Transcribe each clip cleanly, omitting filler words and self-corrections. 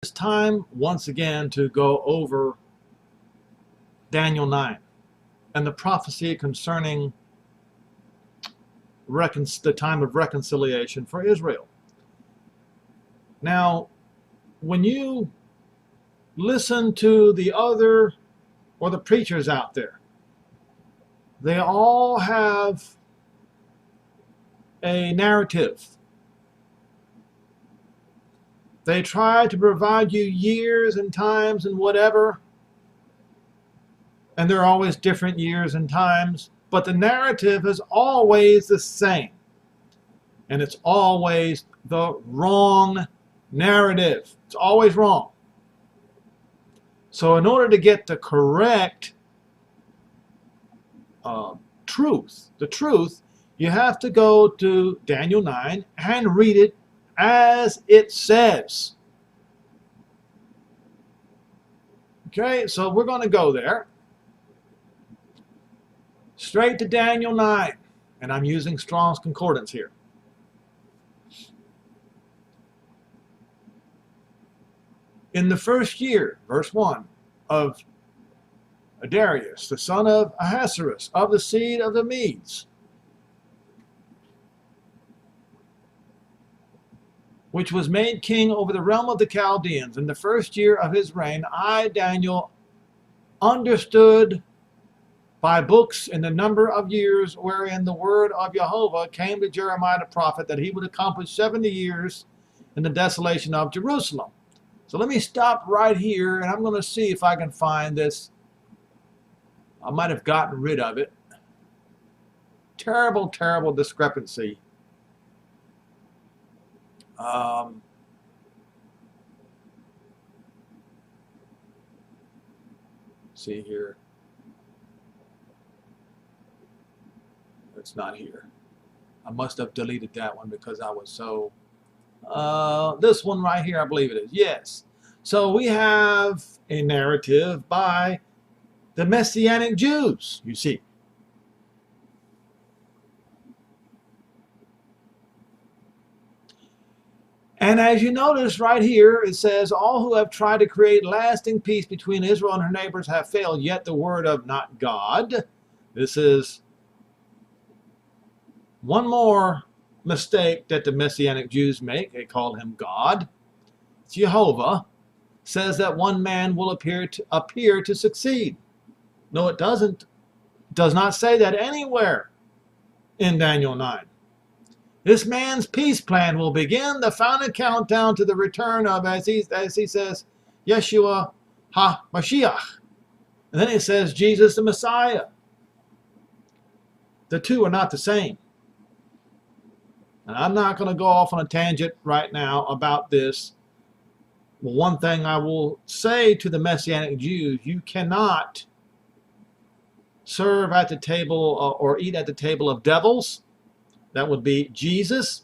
It's time once again to go over Daniel 9 and the prophecy concerning the time of reconciliation for Israel. Now, when you listen to the other or the preachers out there, they all have a narrative. They try to provide you years and times and whatever, and there are always different years and times, but the narrative is always the same, and it's always the wrong narrative. It's always wrong. So in order to get the correct truth, you have to go to Daniel 9 and read it as it says. Okay, so we're going to go there. Straight to Daniel 9. And I'm using Strongs Concordance here. In the first year, verse 1, of Darius, the son of Ahasuerus, of the seed of the Medes, which was made king over the realm of the Chaldeans, in the first year of his reign, I, Daniel, understood by books in the number of years wherein the word of Jehovah came to Jeremiah the prophet, that he would accomplish 70 years in the desolation of Jerusalem. So let me stop right here, and I'm going to see if I can find this. I might have gotten rid of it. Terrible, terrible discrepancy. See here. It's not here. I must have deleted that one because I was so... this one right here, I believe it is. Yes. So we have a narrative by the Messianic Jews, you see. And as you notice right here, it says, all who have tried to create lasting peace between Israel and her neighbors have failed, yet the word of not God. This is one more mistake that the Messianic Jews make. They call him God. Jehovah says that one man will appear to succeed. No, it doesn't. It does not say that anywhere in Daniel 9. This man's peace plan will begin the final countdown to the return of, as he says, Yeshua HaMashiach. And then he says, Jesus the Messiah. The two are not the same. And I'm not going to go off on a tangent right now about this. Well, one thing I will say to the Messianic Jews, you cannot serve at the table or eat at the table of devils. That would be Jesus.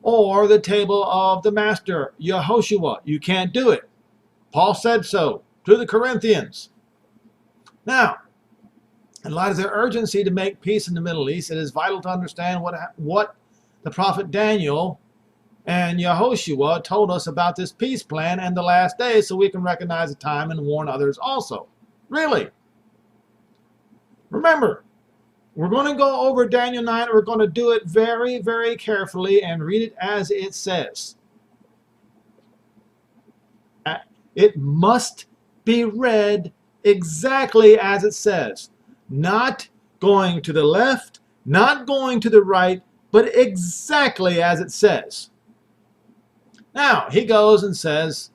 Or the table of the master, Yehoshua. You can't do it. Paul said so to the Corinthians. Now, in light of their urgency to make peace in the Middle East, it is vital to understand what the prophet Daniel and Yehoshua told us about this peace plan and the last days, so we can recognize the time and warn others also. Really. Remember, we're going to go over Daniel 9. We're going to do it very, very carefully and read it as it says. It must be read exactly as it says. Not going to the left, not going to the right, but exactly as it says. Now, he goes and says,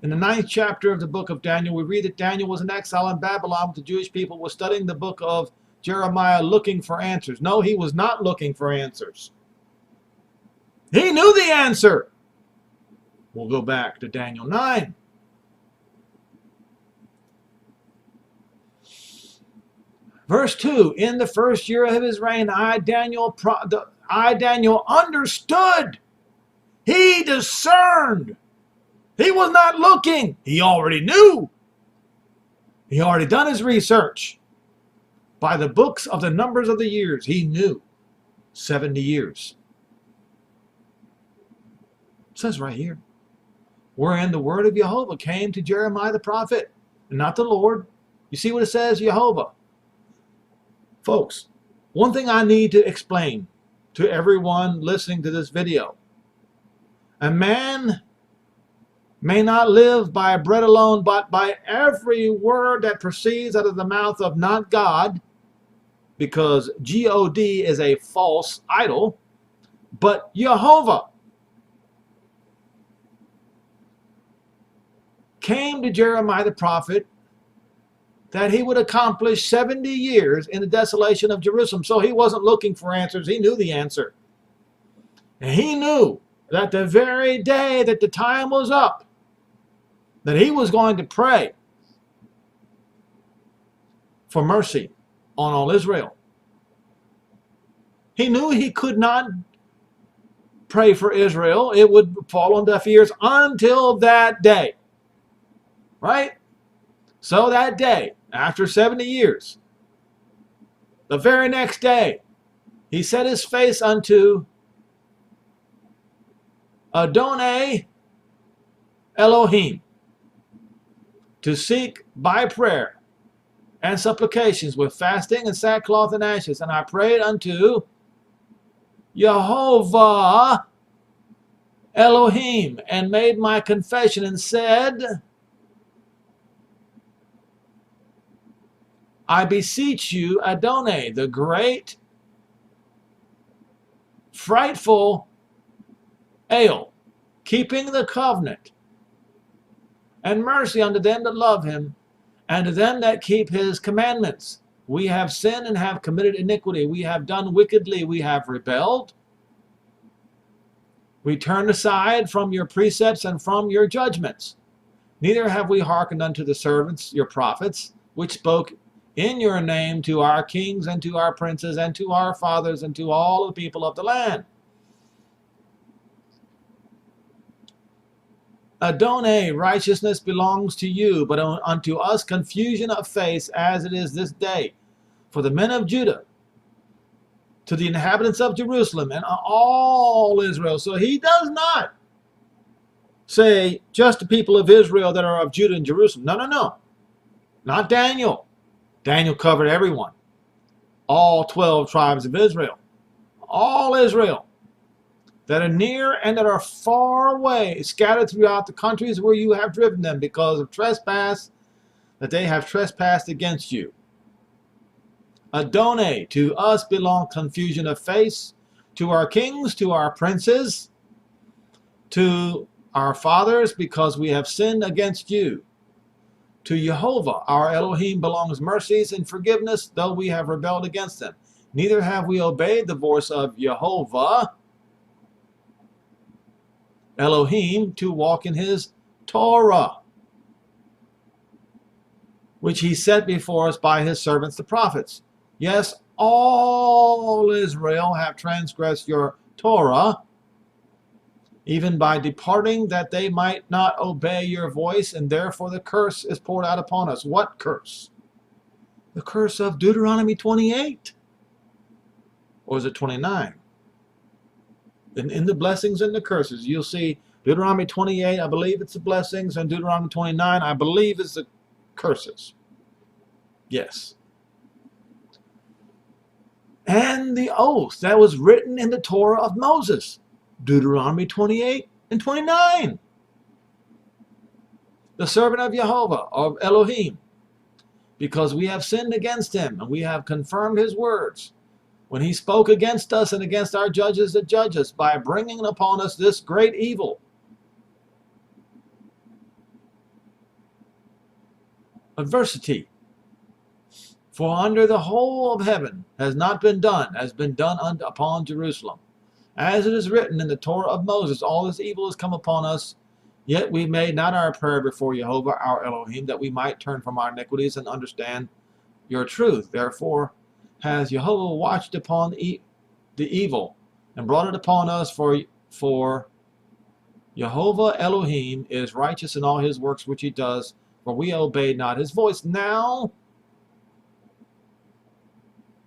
in the 9th chapter of the book of Daniel, we read that Daniel was in exile in Babylon. The Jewish people were studying the book of Jeremiah looking for answers. No, he was not looking for answers. He knew the answer. We'll go back to Daniel 9. Verse 2, in the first year of his reign, I, Daniel, understood. He discerned. He was not looking. He already knew. He already done his research. By the books of the numbers of the years, he knew 70 years. It says right here. wherein the word of Jehovah came to Jeremiah the prophet, and not the Lord. You see what it says, Jehovah. Folks, one thing I need to explain to everyone listening to this video. A man may not live by bread alone, but by every word that proceeds out of the mouth of not God, because God is a false idol, but Jehovah came to Jeremiah the prophet that he would accomplish 70 years in the desolation of Jerusalem. So he wasn't looking for answers. He knew the answer. And he knew that the very day that the time was up, that he was going to pray for mercy on all Israel. He knew he could not pray for Israel. It would fall on deaf ears until that day. Right? So that day, after 70 years, the very next day, he set his face unto Adonai Elohim to seek by prayer and supplications with fasting and sackcloth and ashes. And I prayed unto Jehovah Elohim and made my confession and said, I beseech you, Adonai, the great, frightful El, keeping the covenant, and mercy unto them that love him, and to them that keep his commandments. We have sinned and have committed iniquity. We have done wickedly. We have rebelled. We turned aside from your precepts and from your judgments. Neither have we hearkened unto the servants, your prophets, which spoke in your name to our kings and to our princes and to our fathers and to all the people of the land. Adonai, righteousness belongs to you, but unto us confusion of face, as it is this day. For the men of Judah, to the inhabitants of Jerusalem, and all Israel. So he does not say just the people of Israel that are of Judah and Jerusalem. No, no, no. Not Daniel. Daniel covered everyone. All 12 tribes of Israel. All Israel that are near and that are far away, scattered throughout the countries where you have driven them because of trespass, that they have trespassed against you. Adonai, to us belong confusion of face, to our kings, to our princes, to our fathers, because we have sinned against you. To Jehovah, our Elohim, belongs mercies and forgiveness, though we have rebelled against them. Neither have we obeyed the voice of Jehovah, Elohim, to walk in his Torah, which he set before us by his servants the prophets. Yes, all Israel have transgressed your Torah, even by departing, that they might not obey your voice, and therefore the curse is poured out upon us. What curse? The curse of Deuteronomy 28. Or is it 29? In the blessings and the curses, you'll see Deuteronomy 28, I believe it's the blessings, and Deuteronomy 29, I believe it's the curses. Yes. And the oath that was written in the Torah of Moses, Deuteronomy 28 and 29. The servant of Jehovah, of Elohim, because we have sinned against him, and we have confirmed his words, when he spoke against us and against our judges that judge us, by bringing upon us this great evil. Adversity. For under the whole of heaven has not been done, has been done upon Jerusalem. As it is written in the Torah of Moses, all this evil has come upon us, yet we made not our prayer before Jehovah our Elohim, that we might turn from our iniquities and understand your truth. Therefore has Jehovah watched upon the evil and brought it upon us, for Jehovah Elohim is righteous in all his works which he does, for we obeyed not his voice. Now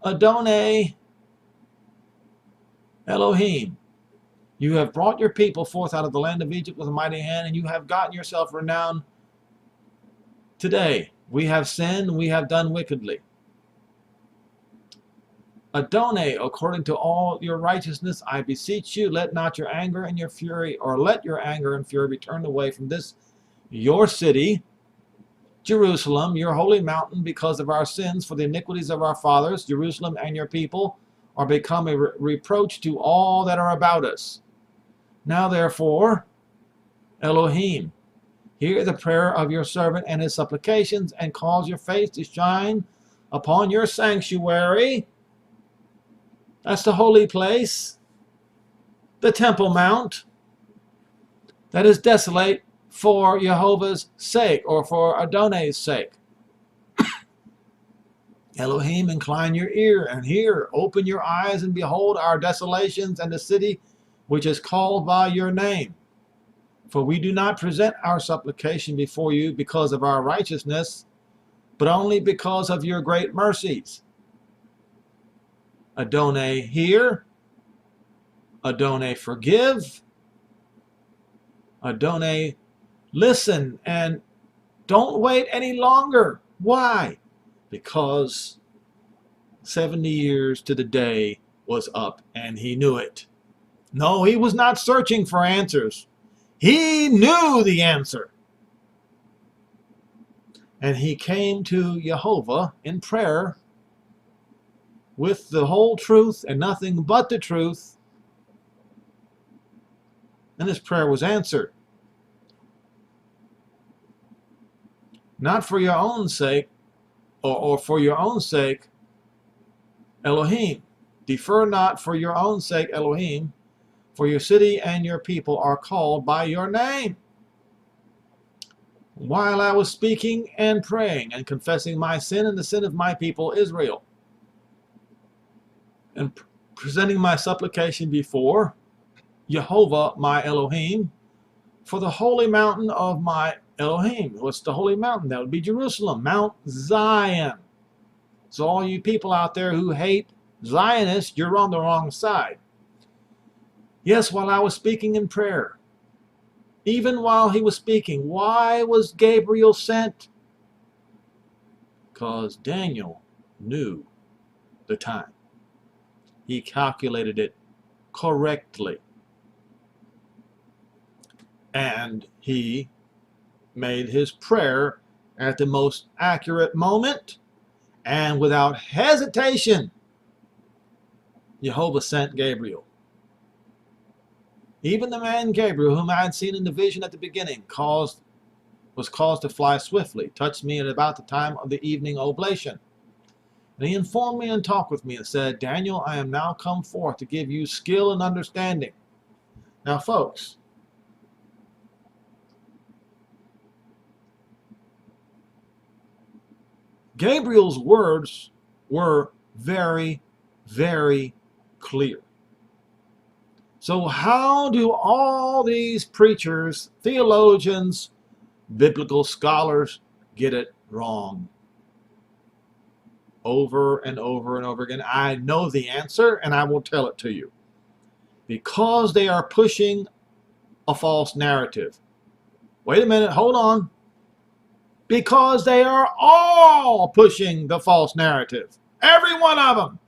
Adonai Elohim, You have brought your people forth out of the land of Egypt with a mighty hand, and you have gotten yourself renowned today. We have sinned, we have done wickedly. Adonai, according to all your righteousness, I beseech you, let not your anger and your fury, or let your anger and fury be turned away from this your city, Jerusalem, your holy mountain, because of our sins, for the iniquities of our fathers. Jerusalem and your people are become a reproach to all that are about us. Now therefore, Elohim, hear the prayer of your servant and his supplications, and cause your face to shine upon your sanctuary. That's the holy place, the Temple Mount, that is desolate for Jehovah's sake, or for Adonai's sake. Elohim, incline your ear and hear. Open your eyes and behold our desolations and the city which is called by your name. For we do not present our supplication before you because of our righteousness, but only because of your great mercies. Adonai, hear. Adonai, forgive. Adonai, listen, and don't wait any longer. Why? Because 70 years to the day was up, and he knew it. No, he was not searching for answers. He knew the answer. And he came to Jehovah in prayer with the whole truth and nothing but the truth. And his prayer was answered. Not for your own sake, or for your own sake, Elohim. Defer not for your own sake, Elohim, for your city and your people are called by your name. While I was speaking and praying and confessing my sin and the sin of my people Israel, and presenting my supplication before Jehovah my Elohim, for the holy mountain of my Elohim. What's the holy mountain? That would be Jerusalem, Mount Zion. So all you people out there who hate Zionists, you're on the wrong side. Yes, while I was speaking in prayer, even while he was speaking, why was Gabriel sent? Because Daniel knew the time. He calculated it correctly. And he made his prayer at the most accurate moment, and without hesitation, Jehovah sent Gabriel. Even the man Gabriel, whom I had seen in the vision at the beginning, was caused to fly swiftly, touched me at about the time of the evening oblation. And he informed me and talked with me and said, Daniel, I am now come forth to give you skill and understanding. Now, folks, Gabriel's words were very, very clear. So how do all these preachers, theologians, biblical scholars get it wrong? Over and over and over again. I know the answer, and I will tell it to you. Because they are pushing a false narrative. Wait a minute, hold on. Because they are all pushing the false narrative. Every one of them.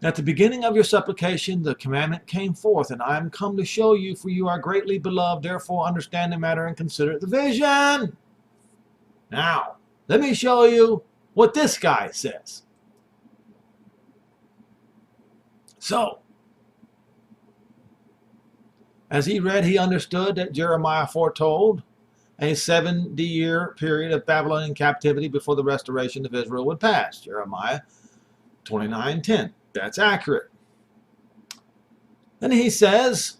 At the beginning of your supplication, the commandment came forth, and I am come to show you, for you are greatly beloved. Therefore, understand the matter and consider the vision. Now, let me show you what this guy says. So, as he read, he understood that Jeremiah foretold a 70-year period of Babylonian captivity before the restoration of Israel would pass. Jeremiah 29:10. That's accurate. Then he says,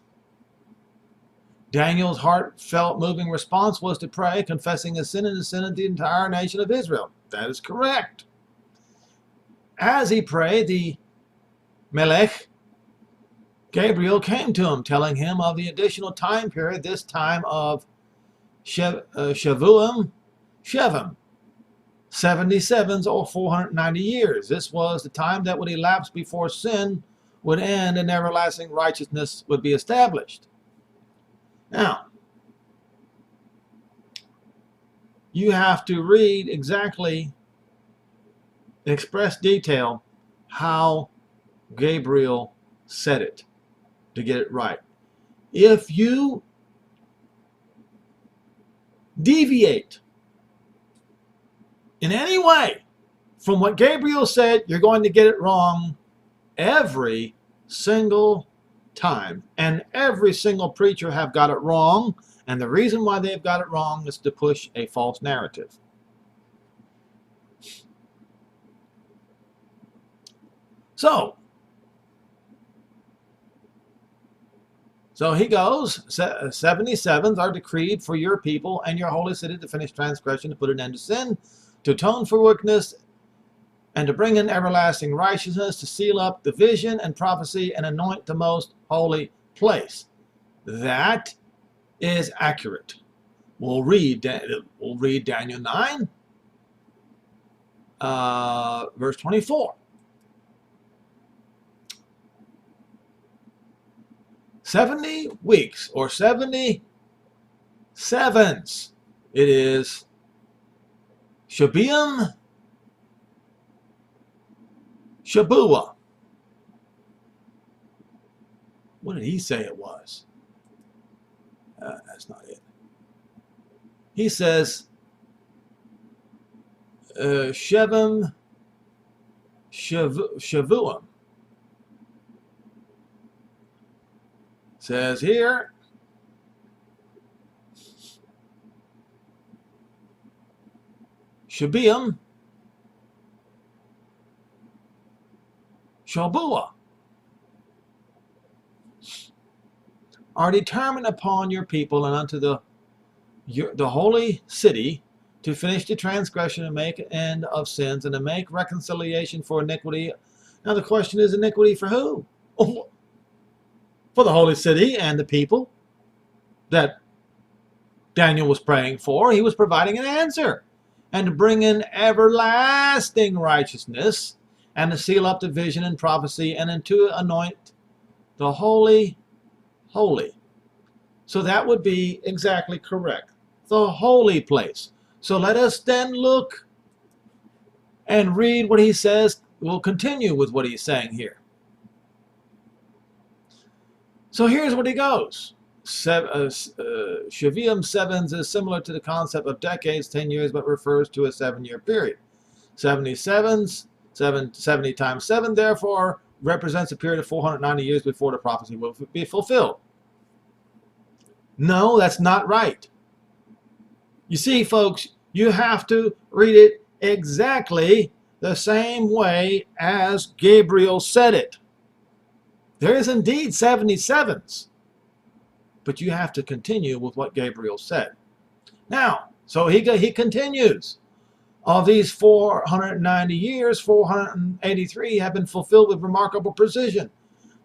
Daniel's heartfelt, moving response was to pray, confessing his sin and the sin of the entire nation of Israel. That is correct. As he prayed, the Melech, Gabriel, came to him, telling him of the additional time period, this time of Shevim, 77s or 490 years. This was the time that would elapse before sin would end and everlasting righteousness would be established. Now, you have to read exactly, express detail, how Gabriel said it to get it right. If you deviate in any way from what Gabriel said, you're going to get it wrong every single time. And every single preacher have got it wrong. And the reason why they've got it wrong is to push a false narrative. So he goes, 77s are decreed for your people and your holy city to finish transgression, to put an end to sin, to atone for wickedness, and to bring in everlasting righteousness, to seal up the vision and prophecy, and anoint the most holy place. That is accurate. We'll read Daniel 9, verse 24. 70 weeks or 70 sevens. It is Shabiam Shabua. What did he say it was? That's not it. He says Shevim Shavuim. Says here, Shabiam Shabua are determined upon your people and unto the holy city to finish the transgression and make an end of sins and to make reconciliation for iniquity. Now the question is, iniquity for who? For the holy city and the people that Daniel was praying for. He was providing an answer. And to bring in everlasting righteousness and to seal up the vision and prophecy and to anoint the holy. So that would be exactly correct. The holy place. So let us then look and read what he says. We'll continue with what he's saying here. So here's what he goes. Shavium sevens is similar to the concept of decades, 10 years, but refers to a 7-year period. 70 times 7, therefore, represents a period of 490 years before the prophecy will be fulfilled. No, that's not right. You see, folks, you have to read it exactly the same way as Gabriel said it. There is indeed 77s, but you have to continue with what Gabriel said. Now, so he continues. Of these 490 years, 483 have been fulfilled with remarkable precision.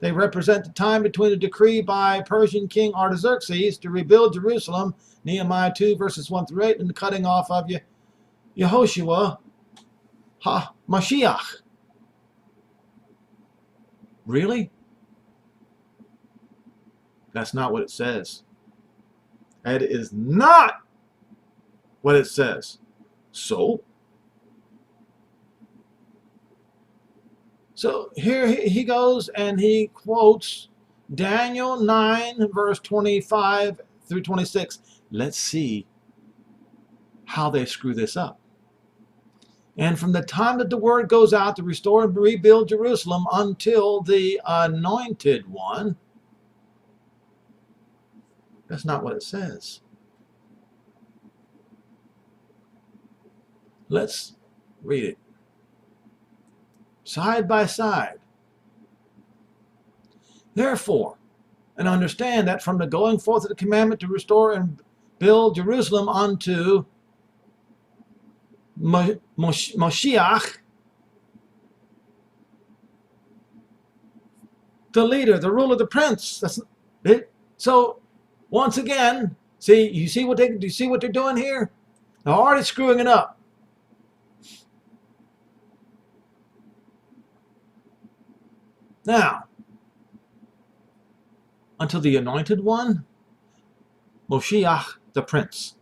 They represent the time between the decree by Persian King Artaxerxes to rebuild Jerusalem, Nehemiah 2, verses 1 through 8, and the cutting off of Yehoshua HaMashiach. Really? That's not what it says. That is not what it says. So here he goes and he quotes Daniel 9 verse 25 through 26. Let's see how they screw this up. And from the time that the word goes out to restore and rebuild Jerusalem until the anointed one. That's not what it says. Let's read it. Side by side. Therefore, and understand that from the going forth of the commandment to restore and build Jerusalem unto Moshiach, the leader, the ruler, the prince. That's it. So, once again, do you see what they're doing here? They're already screwing it up. Now, until the anointed one, Moshiach the Prince.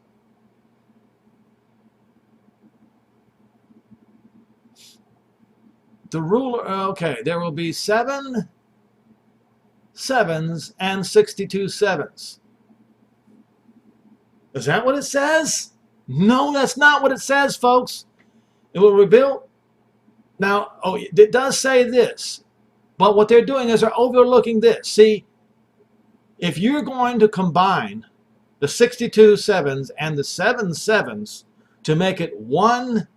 The ruler, okay, there will be 7 sevens and 62 sevens. Is that what it says? No, that's not what it says, folks. It will rebuild. Now, oh, it does say this, but what they're doing is they're overlooking this. See, if you're going to combine the 62 sevens and the 7 sevens to make it one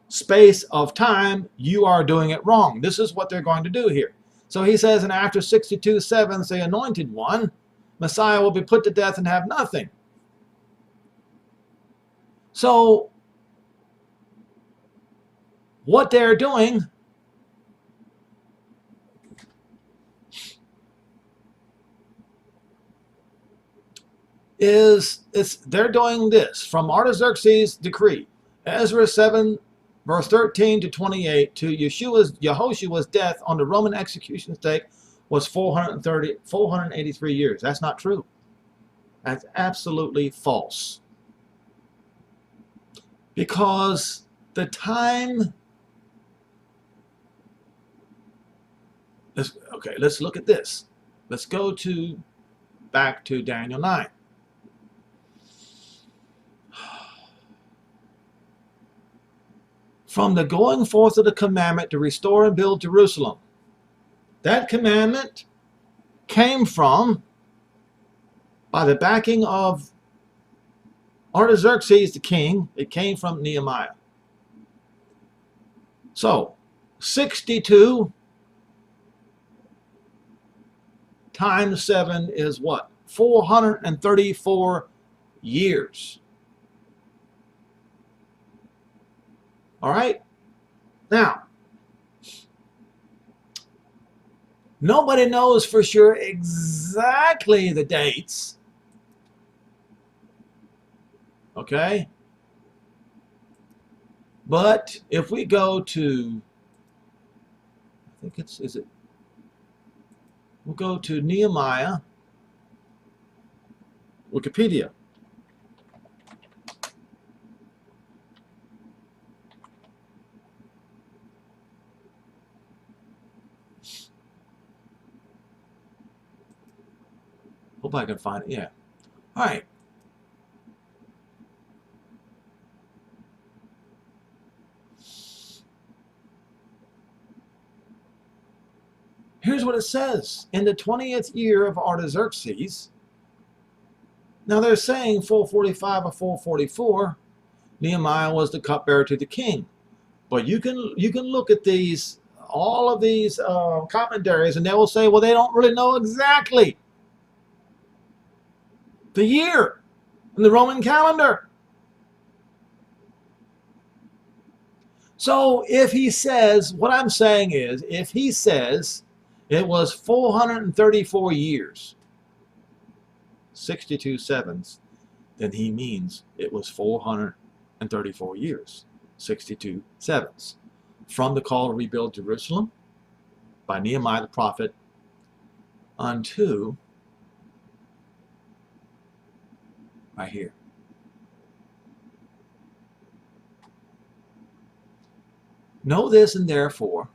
space of time, you are doing it wrong. This is what they're going to do here. So he says, and after 62 sevens, the anointed one, Messiah, will be put to death and have nothing. So what they're doing is they're doing this from Artaxerxes' decree, Ezra 7 verse 13 to 28, to Yehoshua's death on the Roman execution stake was 483 years. That's not true. That's absolutely false. Because the time, okay, let's look at this. Let's go back to Daniel 9. From the going forth of the commandment to restore and build Jerusalem. That commandment came from, by the backing of Artaxerxes the king, it came from Nehemiah. So, 62 times 7 is what? 434 years. All right? Now, nobody knows for sure exactly the dates. Okay? But if we go to, I think we'll go to Nehemiah, Wikipedia. Hope I can find it. Yeah. All right. Here's what it says. In the 20th year of Artaxerxes, now they're saying 445 or 444, Nehemiah was the cupbearer to the king. But you can look at these, all of these commentaries, and they will say, well, they don't really know exactly the year in the Roman calendar. So if he says, what I'm saying is, if he says it was 434 years, 62 sevens, then he means it was 434 years, 62 sevens, from the call to rebuild Jerusalem by Nehemiah the prophet unto right here. Know this, and therefore,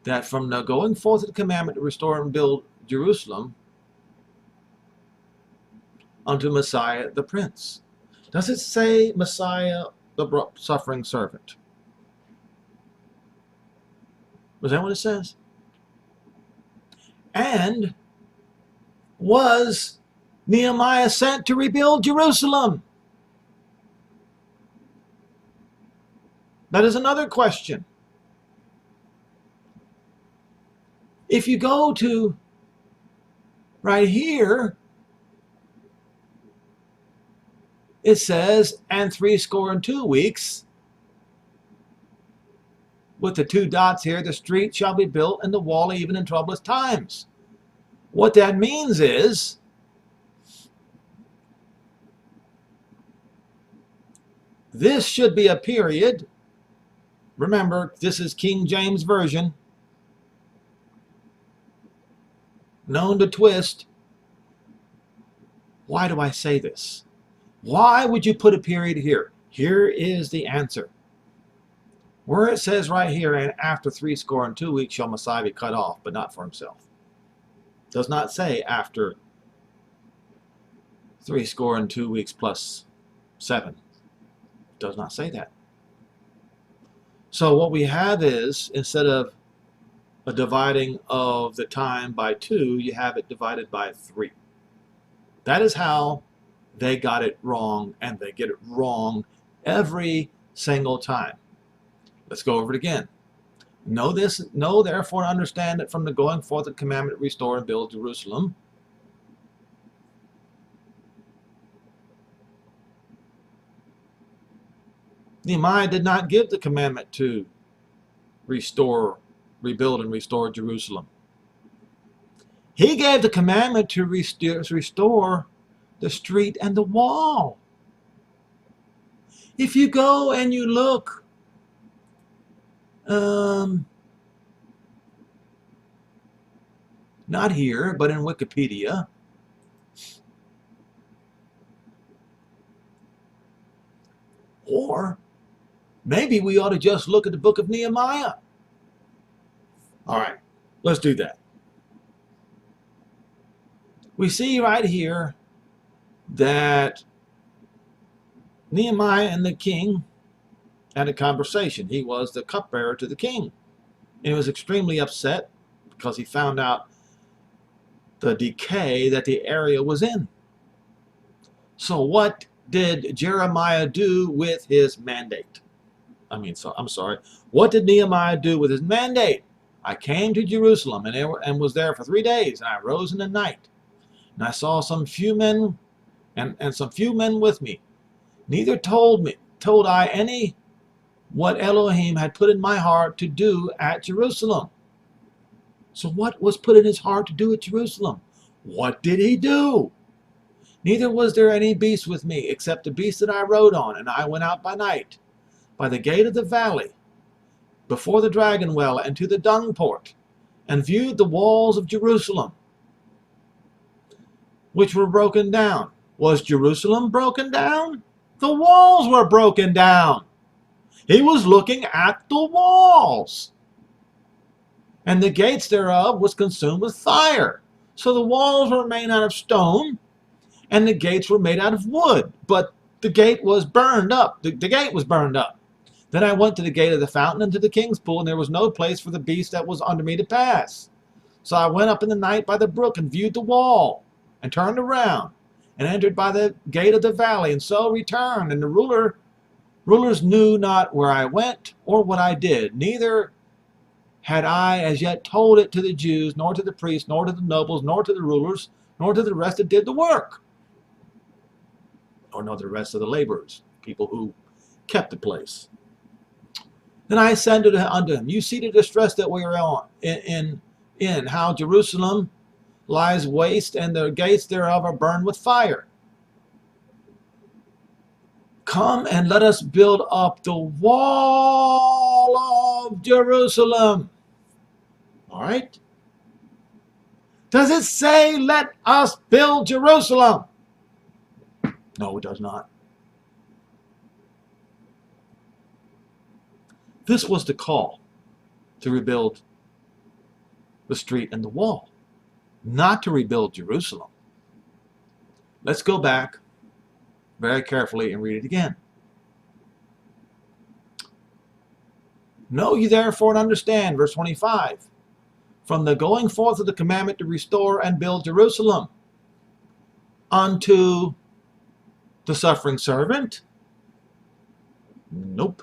that from the going forth of the commandment to restore and build Jerusalem unto Messiah the Prince. Does it say Messiah the suffering servant? Was that what it says? And was Nehemiah sent to rebuild Jerusalem? That is another question. If you go to right here, it says, and 62 weeks, with the 2 dots here, the street shall be built and the wall even in troublous times. What that means is, this should be a period Remember, this is King James Version, known to twist. Why do I say this? Why would you put a period here? Here is the answer. Where it says right here, and after 62 weeks shall Messiah be cut off, but not for himself. Does not say after 62 weeks plus 7. Does not say that. So what we have is, instead of a dividing of the time by 2, you have it divided by 3. That is how they got it wrong, and they get it wrong every single time. Let's go over it again. Know this, know therefore and understand that from the going forth of the commandment to restore and build Jerusalem, Nehemiah did not give the commandment to restore, rebuild and restore Jerusalem. He gave the commandment to restore the street and the wall. If you go and you look, not here, but in Wikipedia, or maybe we ought to just look at the book of Nehemiah. All right, let's do that. We see right here that Nehemiah and the king had a conversation. He was the cupbearer to the king. And he was extremely upset because he found out the decay that the area was in. So what did Jeremiah do with his mandate? I'm sorry. What did Nehemiah do with his mandate? I came to Jerusalem and was there for 3 days, and I rose in the night. And I saw some few men and some few men with me. Neither told I any what Elohim had put in my heart to do at Jerusalem. So what was put in his heart to do at Jerusalem? What did he do? Neither was there any beast with me, except the beast that I rode on, and I went out by night, by the gate of the valley, before the dragon well, and to the dung port, and viewed the walls of Jerusalem, which were broken down. Was Jerusalem broken down? The walls were broken down. He was looking at the walls. And the gates thereof was consumed with fire. So the walls were made out of stone, and the gates were made out of wood. But the gate was burned up. The gate was burned up. Then I went to the gate of the fountain and to the king's pool, and there was no place for the beast that was under me to pass. So I went up in the night by the brook and viewed the wall, and turned around, and entered by the gate of the valley, and so returned. And the rulers knew not where I went or what I did. Neither had I as yet told it to the Jews, nor to the priests, nor to the nobles, nor to the rulers, nor to the rest that did the work, or nor the rest of the laborers, people who kept the place. Then I said unto him, you see the distress that we are in how Jerusalem lies waste, and the gates thereof are burned with fire. Come and let us build up the wall of Jerusalem. All right? Does it say, let us build Jerusalem? No, it does not. This was the call to rebuild the street and the wall, not to rebuild Jerusalem. Let's go back very carefully and read it again. Know ye therefore and understand, verse 25, from the going forth of the commandment to restore and build Jerusalem unto the suffering servant? Nope.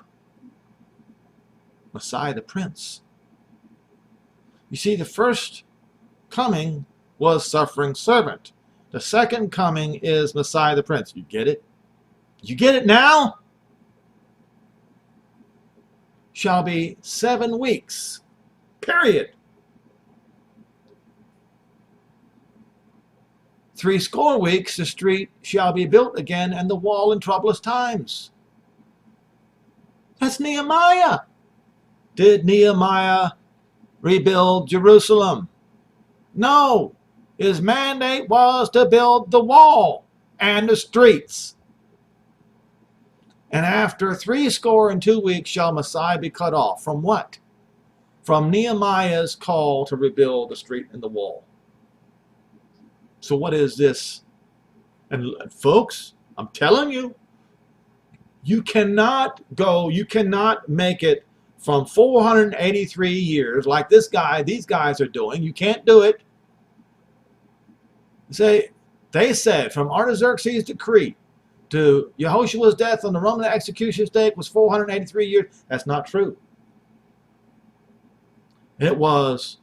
Messiah the Prince. You see, the first coming was suffering servant. The second coming is Messiah the Prince. You get it? You get it now? Shall be 7 weeks. Period. 60 weeks the street shall be built again, and the wall in troublous times. That's Nehemiah. did Nehemiah rebuild Jerusalem? No. His mandate was to build the wall and the streets. And after 62 weeks shall Messiah be cut off. From what? From Nehemiah's call to rebuild the street and the wall. So what is this? And folks, I'm telling you, you cannot make it from 483 years like these guys are doing. You can't do it. They said from Artaxerxes' decree to Yehoshua's death on the Roman execution stake was 483 years. That's not true. It was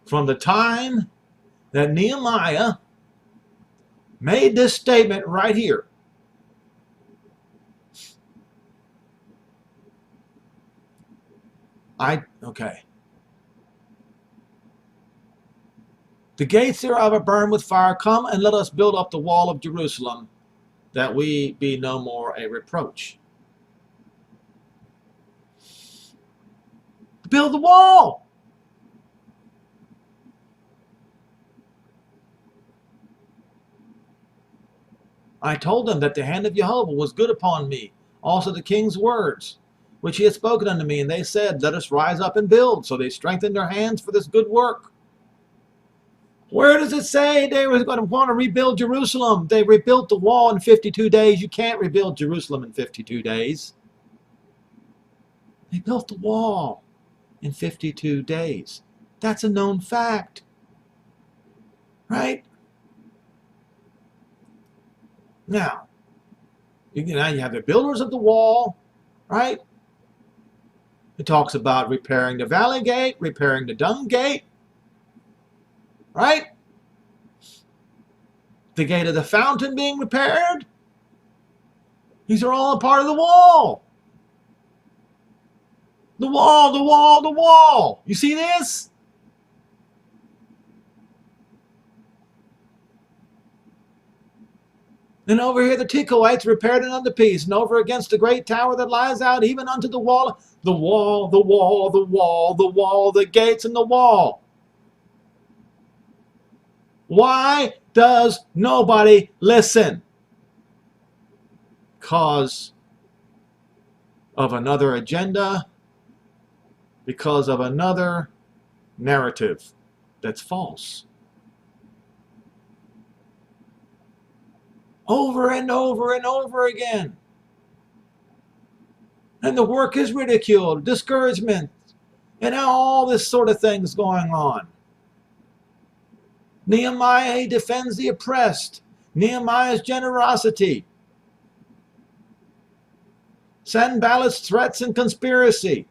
from the time that Nehemiah made this statement right here. Okay. The gates thereof are burned with fire. Come and let us build up the wall of Jerusalem, that we be no more a reproach. Build the wall. I told them that the hand of Jehovah was good upon me, also the king's words, which he had spoken unto me. And they said, let us rise up and build. So they strengthened their hands for this good work. Where does it say they were going to want to rebuild Jerusalem? They rebuilt the wall in 52 days. You can't rebuild Jerusalem in 52 days. They built the wall in 52 days. That's a known fact. Right? Now you have the builders of the wall, right? It talks about repairing the valley gate, repairing the dung gate, right? The gate of the fountain being repaired. These are all a part of the wall. The wall, the wall, the wall. You see this? And over here the Tekoites repaired another piece, and over against the great tower that lies out, even unto the wall, the wall, the wall, the wall, the wall, the gates and the wall. Why does nobody listen? Because of another agenda, because of another narrative that's false. Over and over and over again. And the work is ridiculed, discouragement, and all this sort of things going on. Nehemiah, he defends the oppressed. Nehemiah's generosity. Sanballat's threats and conspiracy.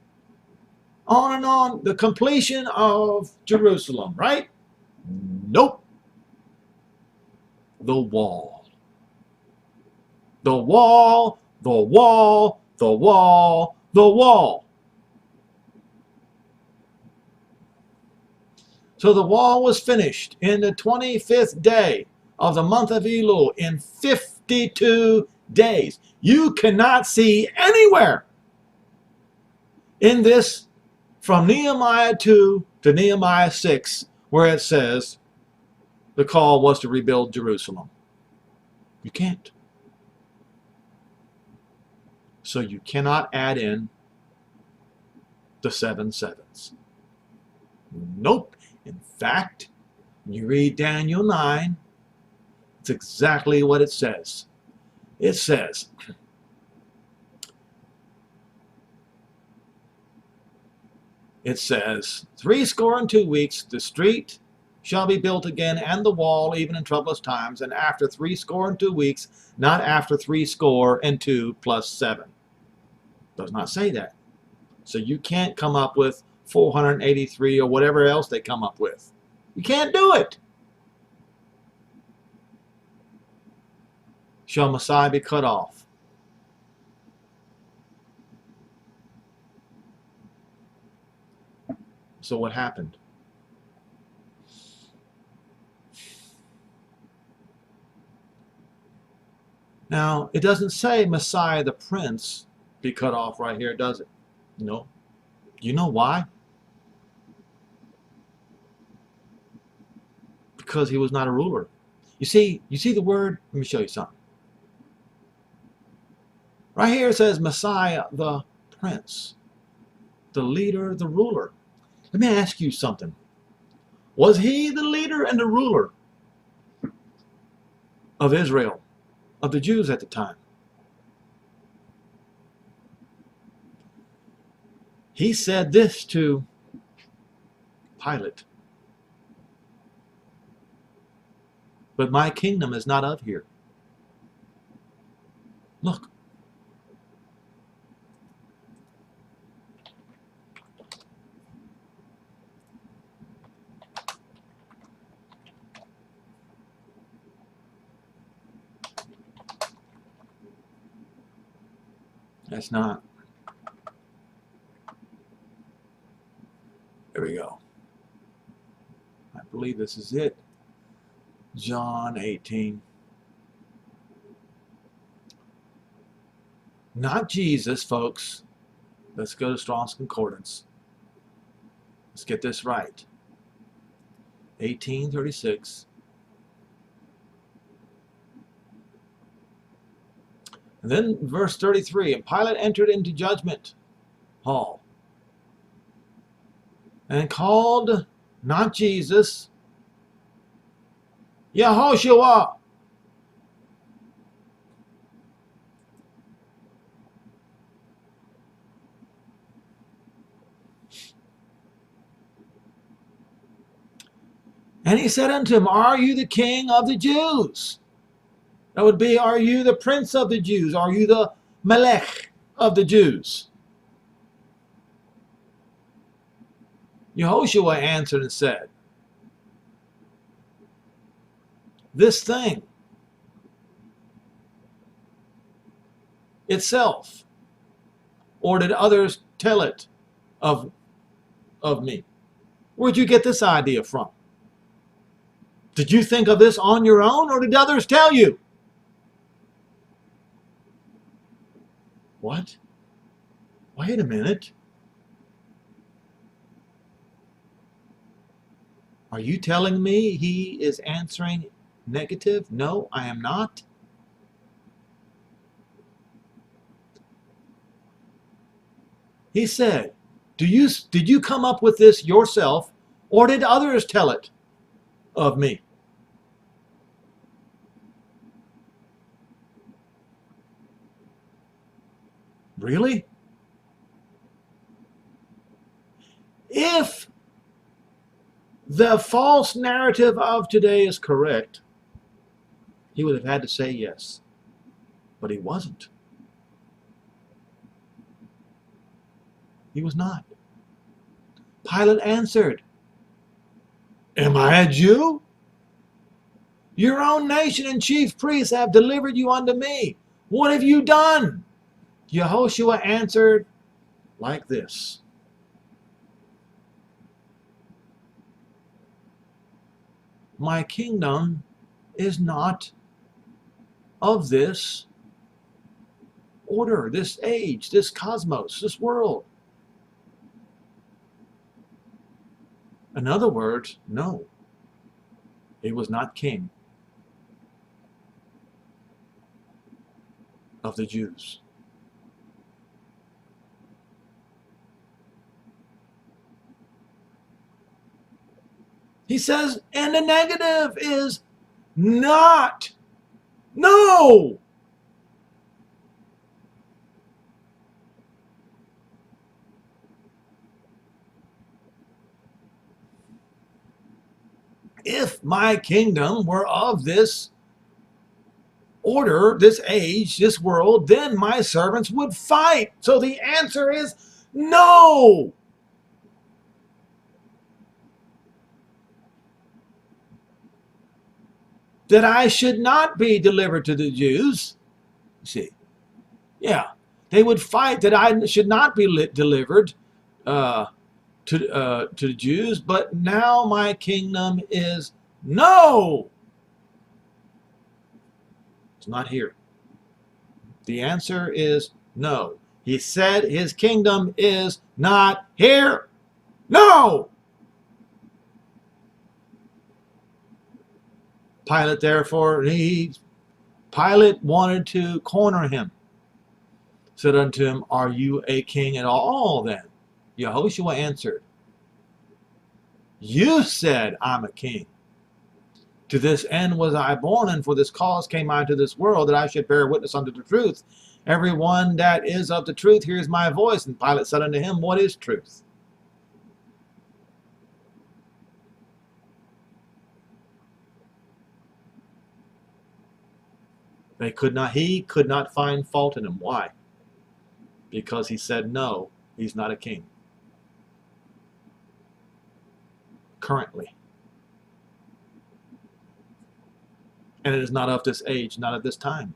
On and on. The completion of Jerusalem, right? Nope. The wall. The wall, the wall, the wall, the wall. So the wall was finished in the 25th day of the month of Elul in 52 days. You cannot see anywhere in this from Nehemiah 2 to Nehemiah 6 where it says the call was to rebuild Jerusalem. You can't. So you cannot add in the 7 sevens. Nope. In fact, when you read Daniel 9, it's exactly what it says. It says, "62 weeks, the street shall be built again, and the wall, even in troublous times, and after 62 weeks, not after 62 plus 7. Does not say that. So you can't come up with 483 or whatever else they come up with. You can't do it. Shall Messiah be cut off? So what happened? Now, it doesn't say Messiah the Prince be cut off right here, does it? No. You know why? Because he was not a ruler. You see the word? Let me show you something. Right here it says Messiah, the Prince, the leader, the ruler. Let me ask you something. Was he the leader and the ruler of Israel, of the Jews at the time? He said this to Pilate. But my kingdom is not of here. Look. That's not. There we go. I believe this is it. John 18. Not Jesus, folks. Let's go to Strongs Concordance. Let's get this right. 18:36. And then verse 33. And Pilate entered into judgment hall and called not Jesus, Yehoshua. And he said unto him, Are you the king of the Jews? That would be, are you the prince of the Jews? Are you the Melech of the Jews? Yehoshua answered and said, This thing itself, or did others tell it of me? Where'd you get this idea from? Did you think of this on your own, or did others tell you? What? Wait a minute. Are you telling me he is answering negative? No, I am not. He said, did you come up with this yourself, or did others tell it of me? Really? If the false narrative of today is correct, he would have had to say yes. But he wasn't. He was not. Pilate answered, Am I a Jew? Your own nation and chief priests have delivered you unto me. What have you done? Yehoshua answered like this. My kingdom is not of this order, this age, this cosmos, this world. In other words, no, he was not king of the Jews. He says, and the negative is not. No. If my kingdom were of this order, this age, this world, then my servants would fight. So the answer is no. That I should not be delivered to the Jews. See, yeah, they would fight that I should not be delivered to the Jews. But now my kingdom is no. It's not here. The answer is no. He said his kingdom is not here. No! Pilate, therefore, Pilate wanted to corner him. Said unto him, Are you a king at all then? Yehoshua answered, You said, I'm a king. To this end was I born, and for this cause came I into this world, that I should bear witness unto the truth. Every one that is of the truth hears my voice. And Pilate said unto him, What is truth? He could not find fault in him. Why? Because he said, no, he's not a king. Currently. And it is not of this age, not of this time.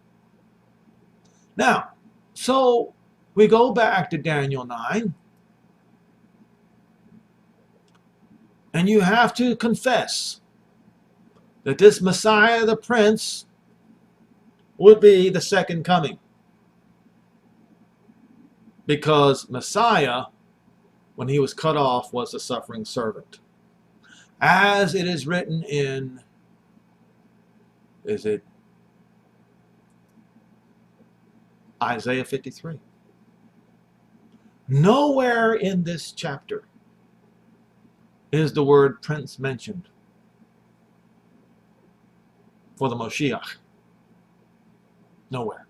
Now, so we go back to Daniel 9. And you have to confess that this Messiah, the Prince, would be the second coming. Because Messiah, when he was cut off, was the suffering servant. As it is written in, is it Isaiah 53? Nowhere in this chapter is the word prince mentioned for the Moshiach. Nowhere.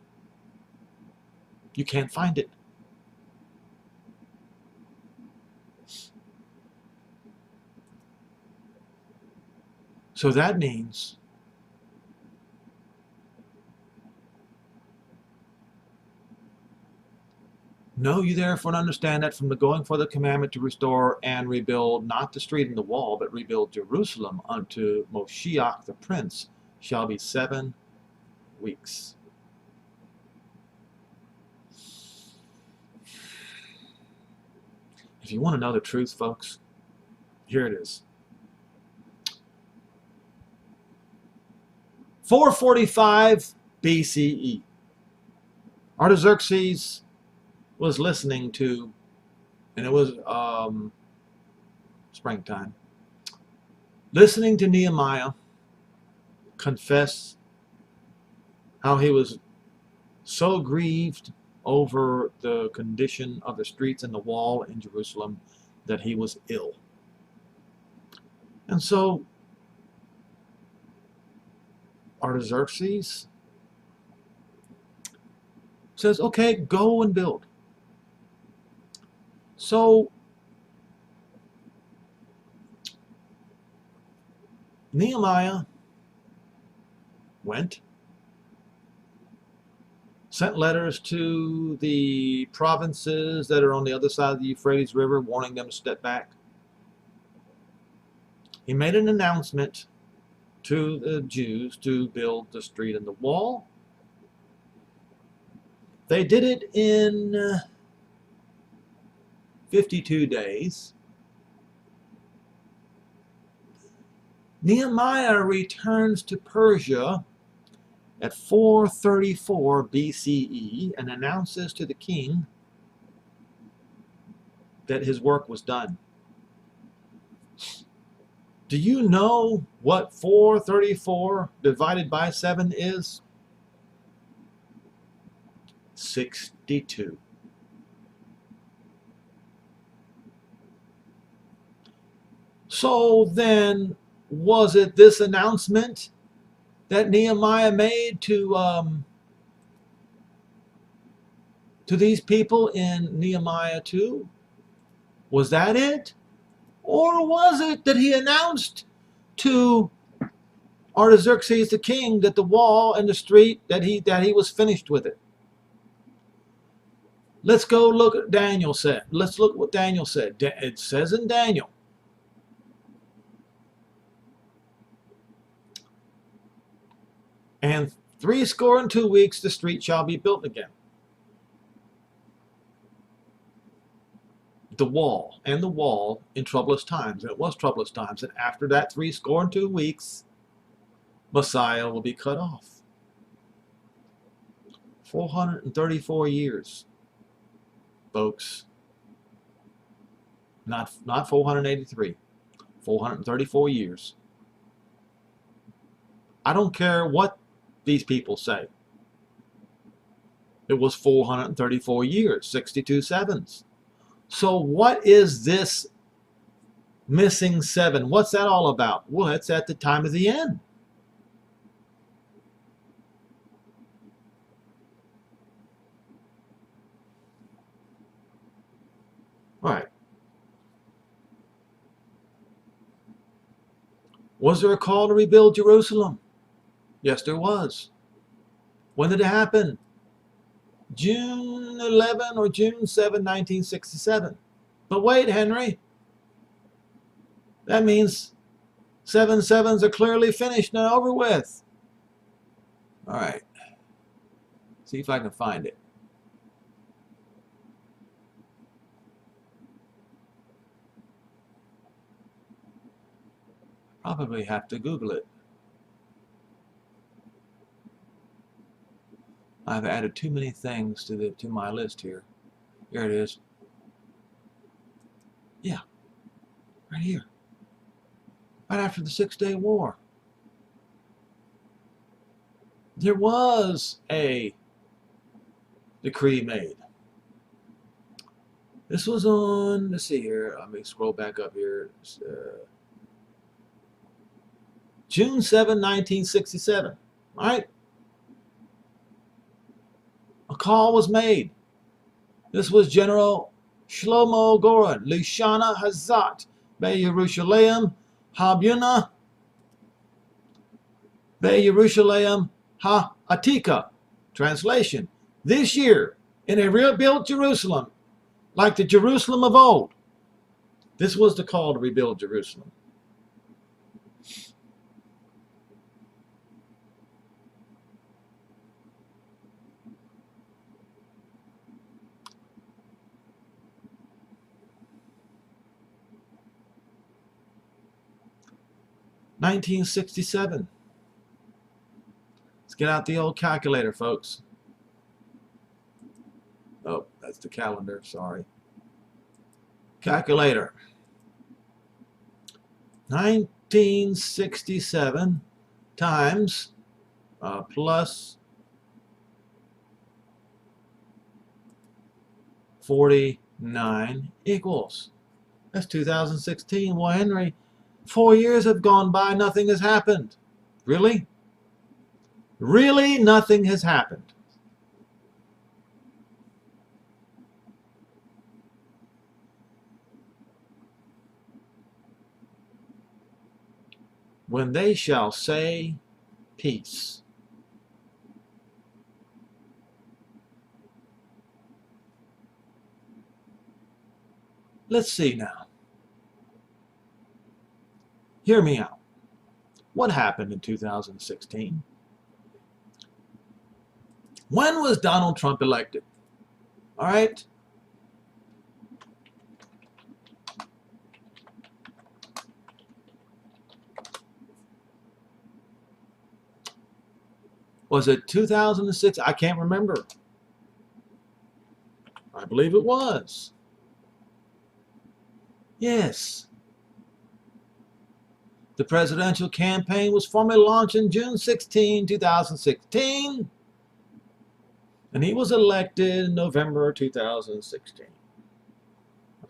You can't find it. So that means know you therefore understand that from the going for the commandment to restore and rebuild not the street and the wall, but rebuild Jerusalem unto Moshiach the Prince shall be 7 weeks. If you want to know the truth, folks, here it is. 445 BCE. Artaxerxes was listening to, and it was springtime, listening to Nehemiah confess how he was so grieved over the condition of the streets and the wall in Jerusalem that he was ill. And so Artaxerxes says, okay, go and build. So Nehemiah went, sent letters to the provinces that are on the other side of the Euphrates River, warning them to step back. He made an announcement to the Jews to build the street and the wall. They did it in 52 days. Nehemiah returns to Persia at 434 BCE and announces to the king that his work was done. Do you know what 434 divided by 7 is? 62. So then, was it this announcement that Nehemiah made to these people in Nehemiah 2? Was that it? Or was it that he announced to Artaxerxes the king that the wall and the street, that he was finished with it? Let's go look at Daniel said. Let's look what Daniel said. It says in Daniel, and 62 weeks the street shall be built again. The wall in troublous times. It was troublous times. And after that 62 weeks, Messiah will be cut off. 434 years. folks. Not 483, 434 years. I don't care what these people say. It was 434 years, 62 sevens. So what is this missing 7? What's that all about? Well, it's at the time of the end. All right. Was there a call to rebuild Jerusalem? Yes, there was. When did it happen? June 11 or June 7, 1967. But wait, Henry. That means 7 sevens are clearly finished and over with. All right. See if I can find it. Probably have to Google it. I've added too many things to my list here. Here it is. Yeah, right here. Right after the 6-Day War. There was a decree made. This was on, let's see here, let me scroll back up here. June 7, 1967, all right? A call was made. This was General Shlomo Goren, Lishana Hazat, Be Yerushalayim Habuna, Be Yerushalayim Ha-Atika. Translation, this year, in a rebuilt Jerusalem, like the Jerusalem of old. This was the call to rebuild Jerusalem. (1967). Let's get out the old calculator, folks. Oh, that's the calendar, sorry. Calculator. 1967 times plus 49 equals. That's 2016. Well, Henry, 4 years have gone by, nothing has happened. Really? Really, nothing has happened. When they shall say peace. Let's see now. Hear me out. What happened in 2016? When was Donald Trump elected? All right. Was it 2006? I can't remember. I believe it was. Yes. The presidential campaign was formally launched on June 16, 2016. And he was elected in November 2016.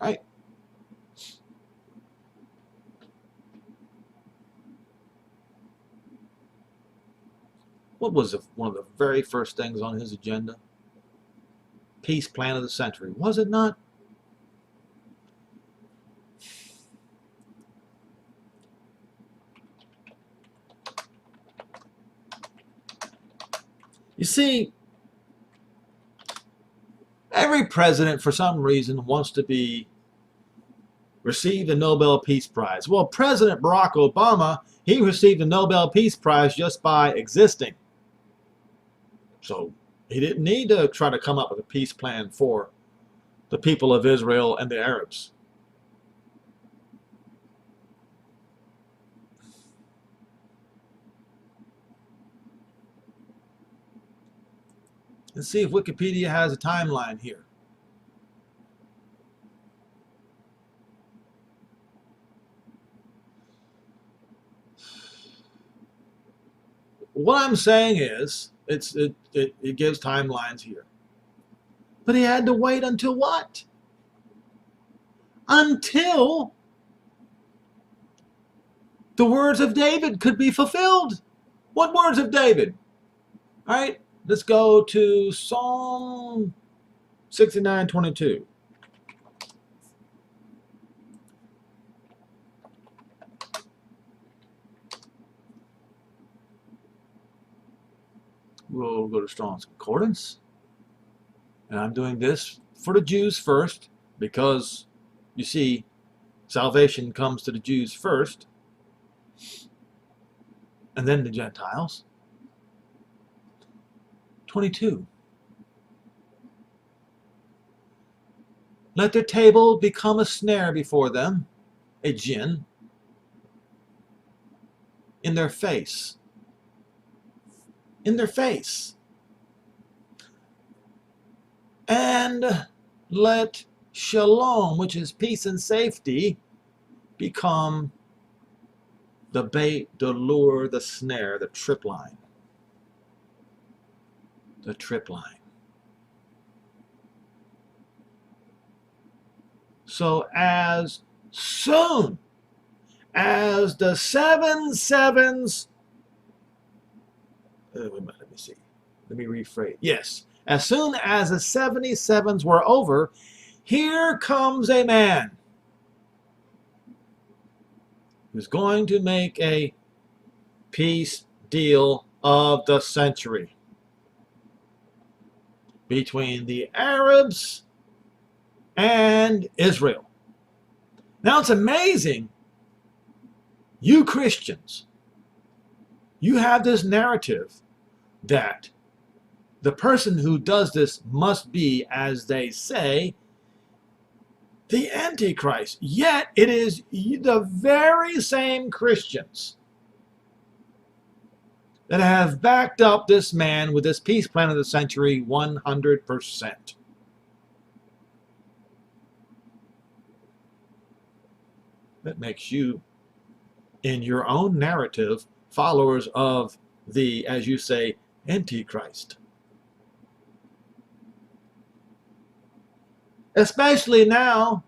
All right. What was one of the very first things on his agenda? Peace plan of the century, was it not? You see, every president, for some reason, wants to receive the Nobel Peace Prize. Well, President Barack Obama, he received the Nobel Peace Prize just by existing. So he didn't need to try to come up with a peace plan for the people of Israel and the Arabs. Let's see if Wikipedia has a timeline here. what I'm saying is, it gives timelines here. But he had to wait until what? Until the words of David could be fulfilled. What words of David? All right, let's go to Psalm 69:22. We'll go to Strongs Concordance. And I'm doing this for the Jews first, because, you see, salvation comes to the Jews first, and then the Gentiles. 22. Let their table become a snare before them, a gin, in their face. In their face. And let shalom, which is peace and safety, become the bait, the lure, the snare, the trip line. The trip line. So as soon as the 7 sevens, let me see. Let me rephrase. Yes. As soon as the 77s were over, here comes a man who's going to make a peace deal of the century between the Arabs and Israel. Now it's amazing, you Christians, you have this narrative that the person who does this must be, as they say, the Antichrist. Yet it is the very same Christians that have backed up this man with this peace plan of the century 100%. That makes you, in your own narrative, followers of the, as you say, Antichrist. Especially now,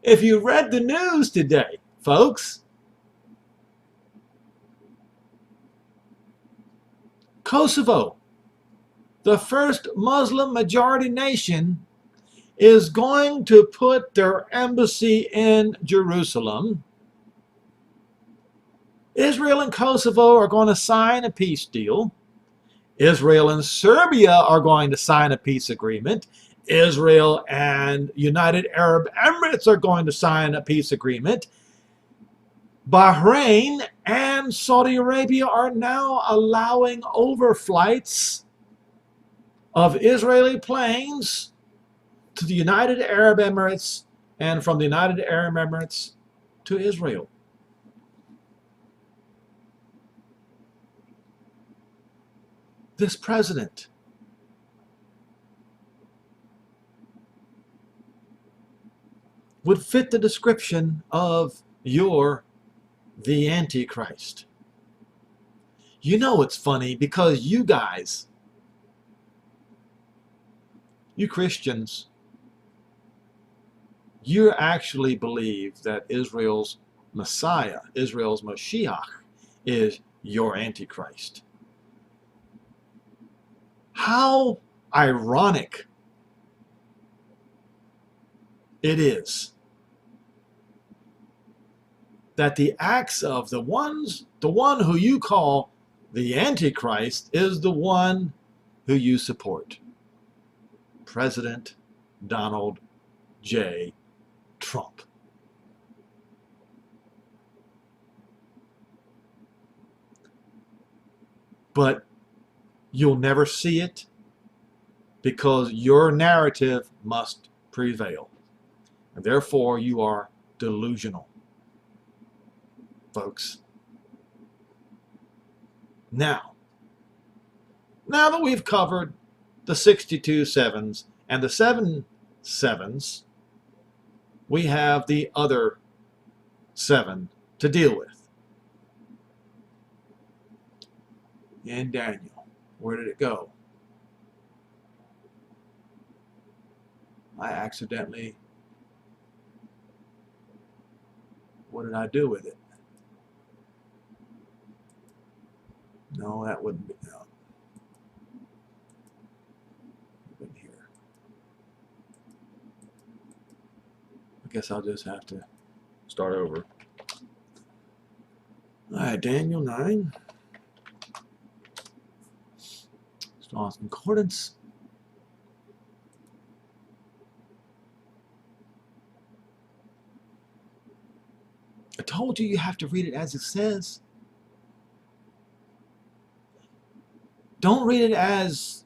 if you read the news today, folks, Kosovo, the first Muslim majority nation, is going to put their embassy in Jerusalem. Israel and Kosovo are going to sign a peace deal. Israel and Serbia are going to sign a peace agreement. Israel and United Arab Emirates are going to sign a peace agreement. Bahrain and Saudi Arabia are now allowing overflights of Israeli planes to the United Arab Emirates and from the United Arab Emirates to Israel. This president would fit the description of the Antichrist. You know it's funny because you guys, you Christians, you actually believe that Israel's Messiah, Israel's Mashiach, is your Antichrist. How ironic it is that the acts of the one who you call the Antichrist is the one who you support. President Donald J. Trump. But you'll never see it because your narrative must prevail. And therefore, you are delusional, folks. Now that we've covered the 62 sevens and the 7 sevens, we have the other 7 to deal with. in Daniel. Where did it go? I accidentally, what did I do with it? No, that wouldn't be, no. Wouldn't here. I guess I'll just have to start over. All right, Daniel 9. Strongs Concordance. I told you have to read it as it says. Don't read it as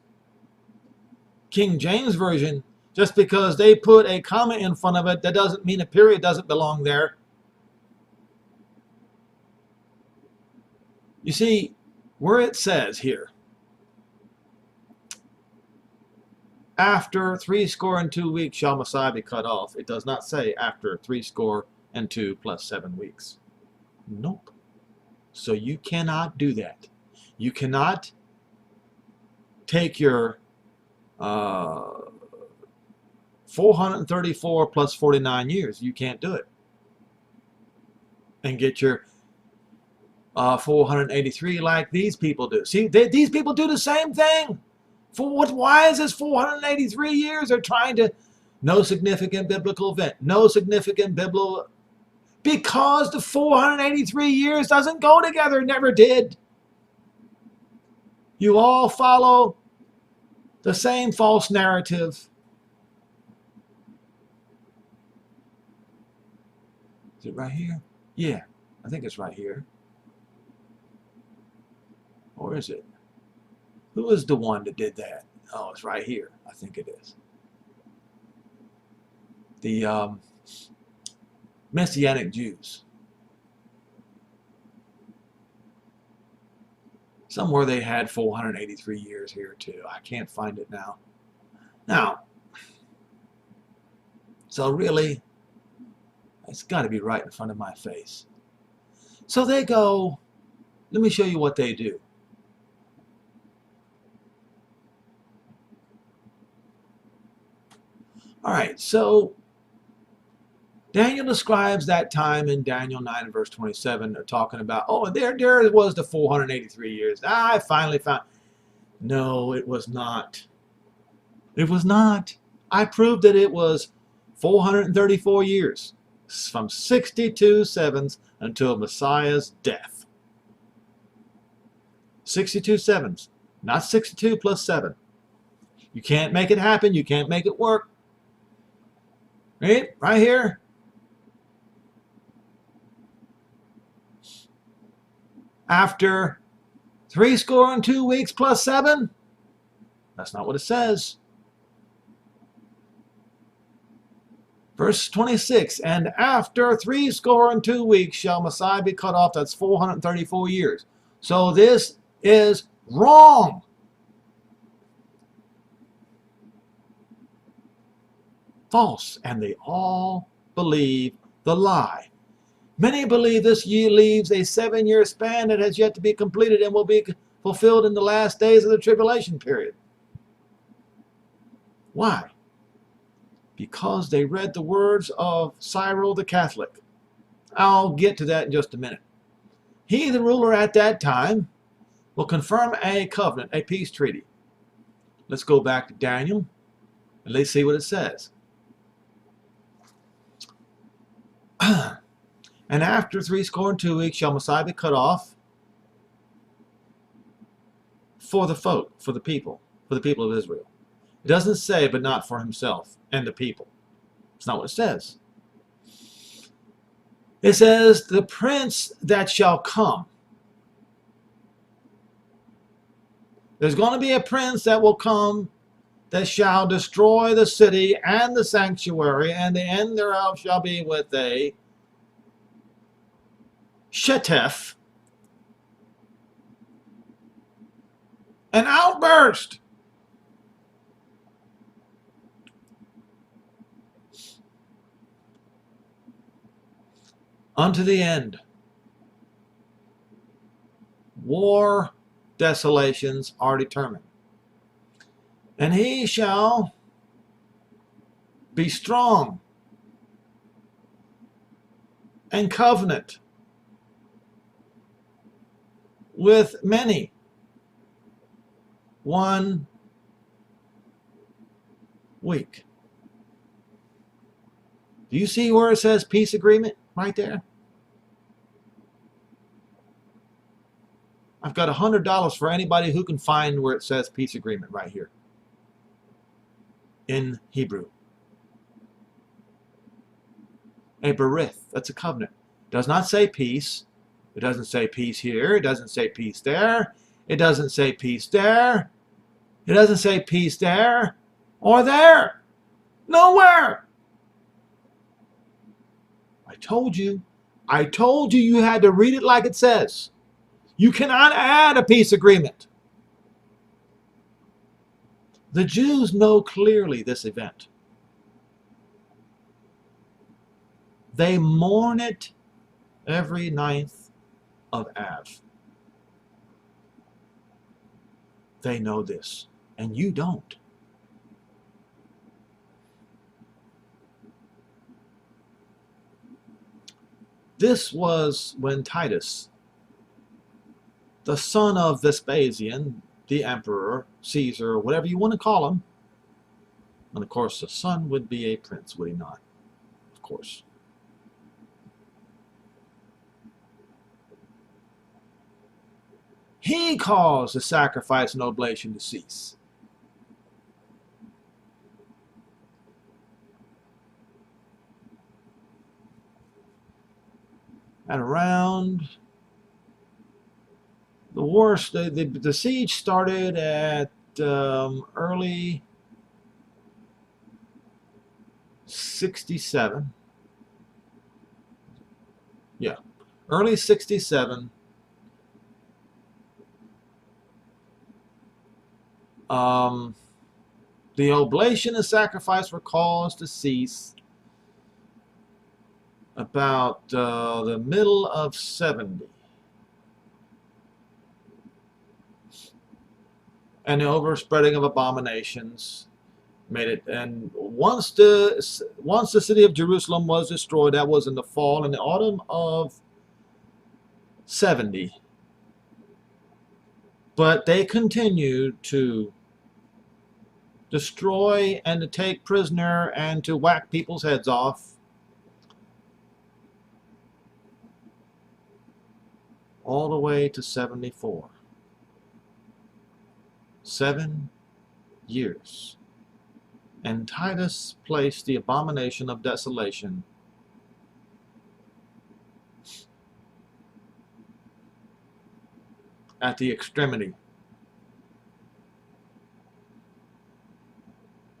King James Version just because they put a comma in front of it. That doesn't mean a period doesn't belong there. You see, where it says here, after 62 weeks shall Messiah be cut off. It does not say after 62 plus 7 weeks. Nope. So you cannot do that. You cannot take your 434 plus 49 years. You can't do it. And get your 483 like these people do. See, these people do the same thing. Why is this 483 years? They're trying to, no significant biblical event, no significant biblical, because the 483 years doesn't go together, never did. You all follow the same false narrative. Is it right here? Yeah, I think it's right here. Or is it? Who is the one that did that? Oh, it's right here. I think it is. The Messianic Jews. Somewhere they had 483 years here too. I can't find it now. Now, so really, it's got to be right in front of my face. So they go, let me show you what they do. All right, so Daniel describes that time in Daniel 9 and verse 27. They're talking about, oh, there was the 483 years. I finally found. No, it was not. It was not. I proved that it was 434 years from 62 sevens until Messiah's death. 62 sevens, not 62 plus 7. You can't make it happen. You can't make it work. Right here. After 62 weeks plus 7? That's not what it says. Verse 26, and after 62 weeks shall Messiah be cut off. That's 434 years. So this is wrong. False. And they all believe the lie. Many believe this year leaves a 7-year span that has yet to be completed and will be fulfilled in the last days of the tribulation period. Why? Because they read the words of Cyril the Catholic. I'll get to that in just a minute. He, the ruler at that time, will confirm a covenant, a peace treaty. Let's go back to Daniel and let's see what it says. And after 62 weeks shall Messiah be cut off for the folk, for the people of Israel. It doesn't say, but not for himself and the people. It's not what it says. It says, the prince that shall come. There's going to be a prince that will come that shall destroy the city and the sanctuary, and the end thereof shall be with a shetef, an outburst. Unto the end. War desolations are determined. And he shall be strong and covenant with many 1 week. Do you see where it says peace agreement right there? I've got $100 for anybody who can find where it says peace agreement right here in Hebrew. A berith, that's a covenant. It does not say peace. It doesn't say peace here. It doesn't say peace there. It doesn't say peace there. It doesn't say peace there or there. Nowhere. I told you you had to read it like it says. You cannot add a peace agreement. The Jews know clearly this event. They mourn it every 9th of Av. They know this, and you don't. This was when Titus, the son of Vespasian, the emperor, Caesar, whatever you want to call him, and of course the son would be a prince, would he not? Of course. He caused the sacrifice and oblation to cease. And around the war, the siege started at early 67. Yeah, early 67. The oblation and sacrifice were caused to cease about the middle of 70. And the overspreading of abominations made it. And once the city of Jerusalem was destroyed, that was in the fall and the autumn of 70. But they continued to destroy and to take prisoner and to whack people's heads off all the way to 74. 7 years. And Titus placed the abomination of desolation at the extremity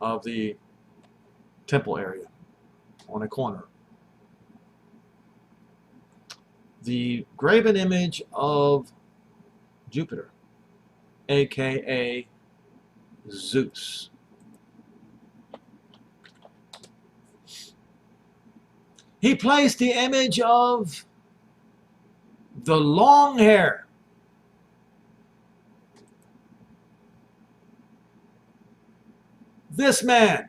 of the temple area on a corner. The graven image of Jupiter, aka Zeus. He placed the image of the long hair, this man.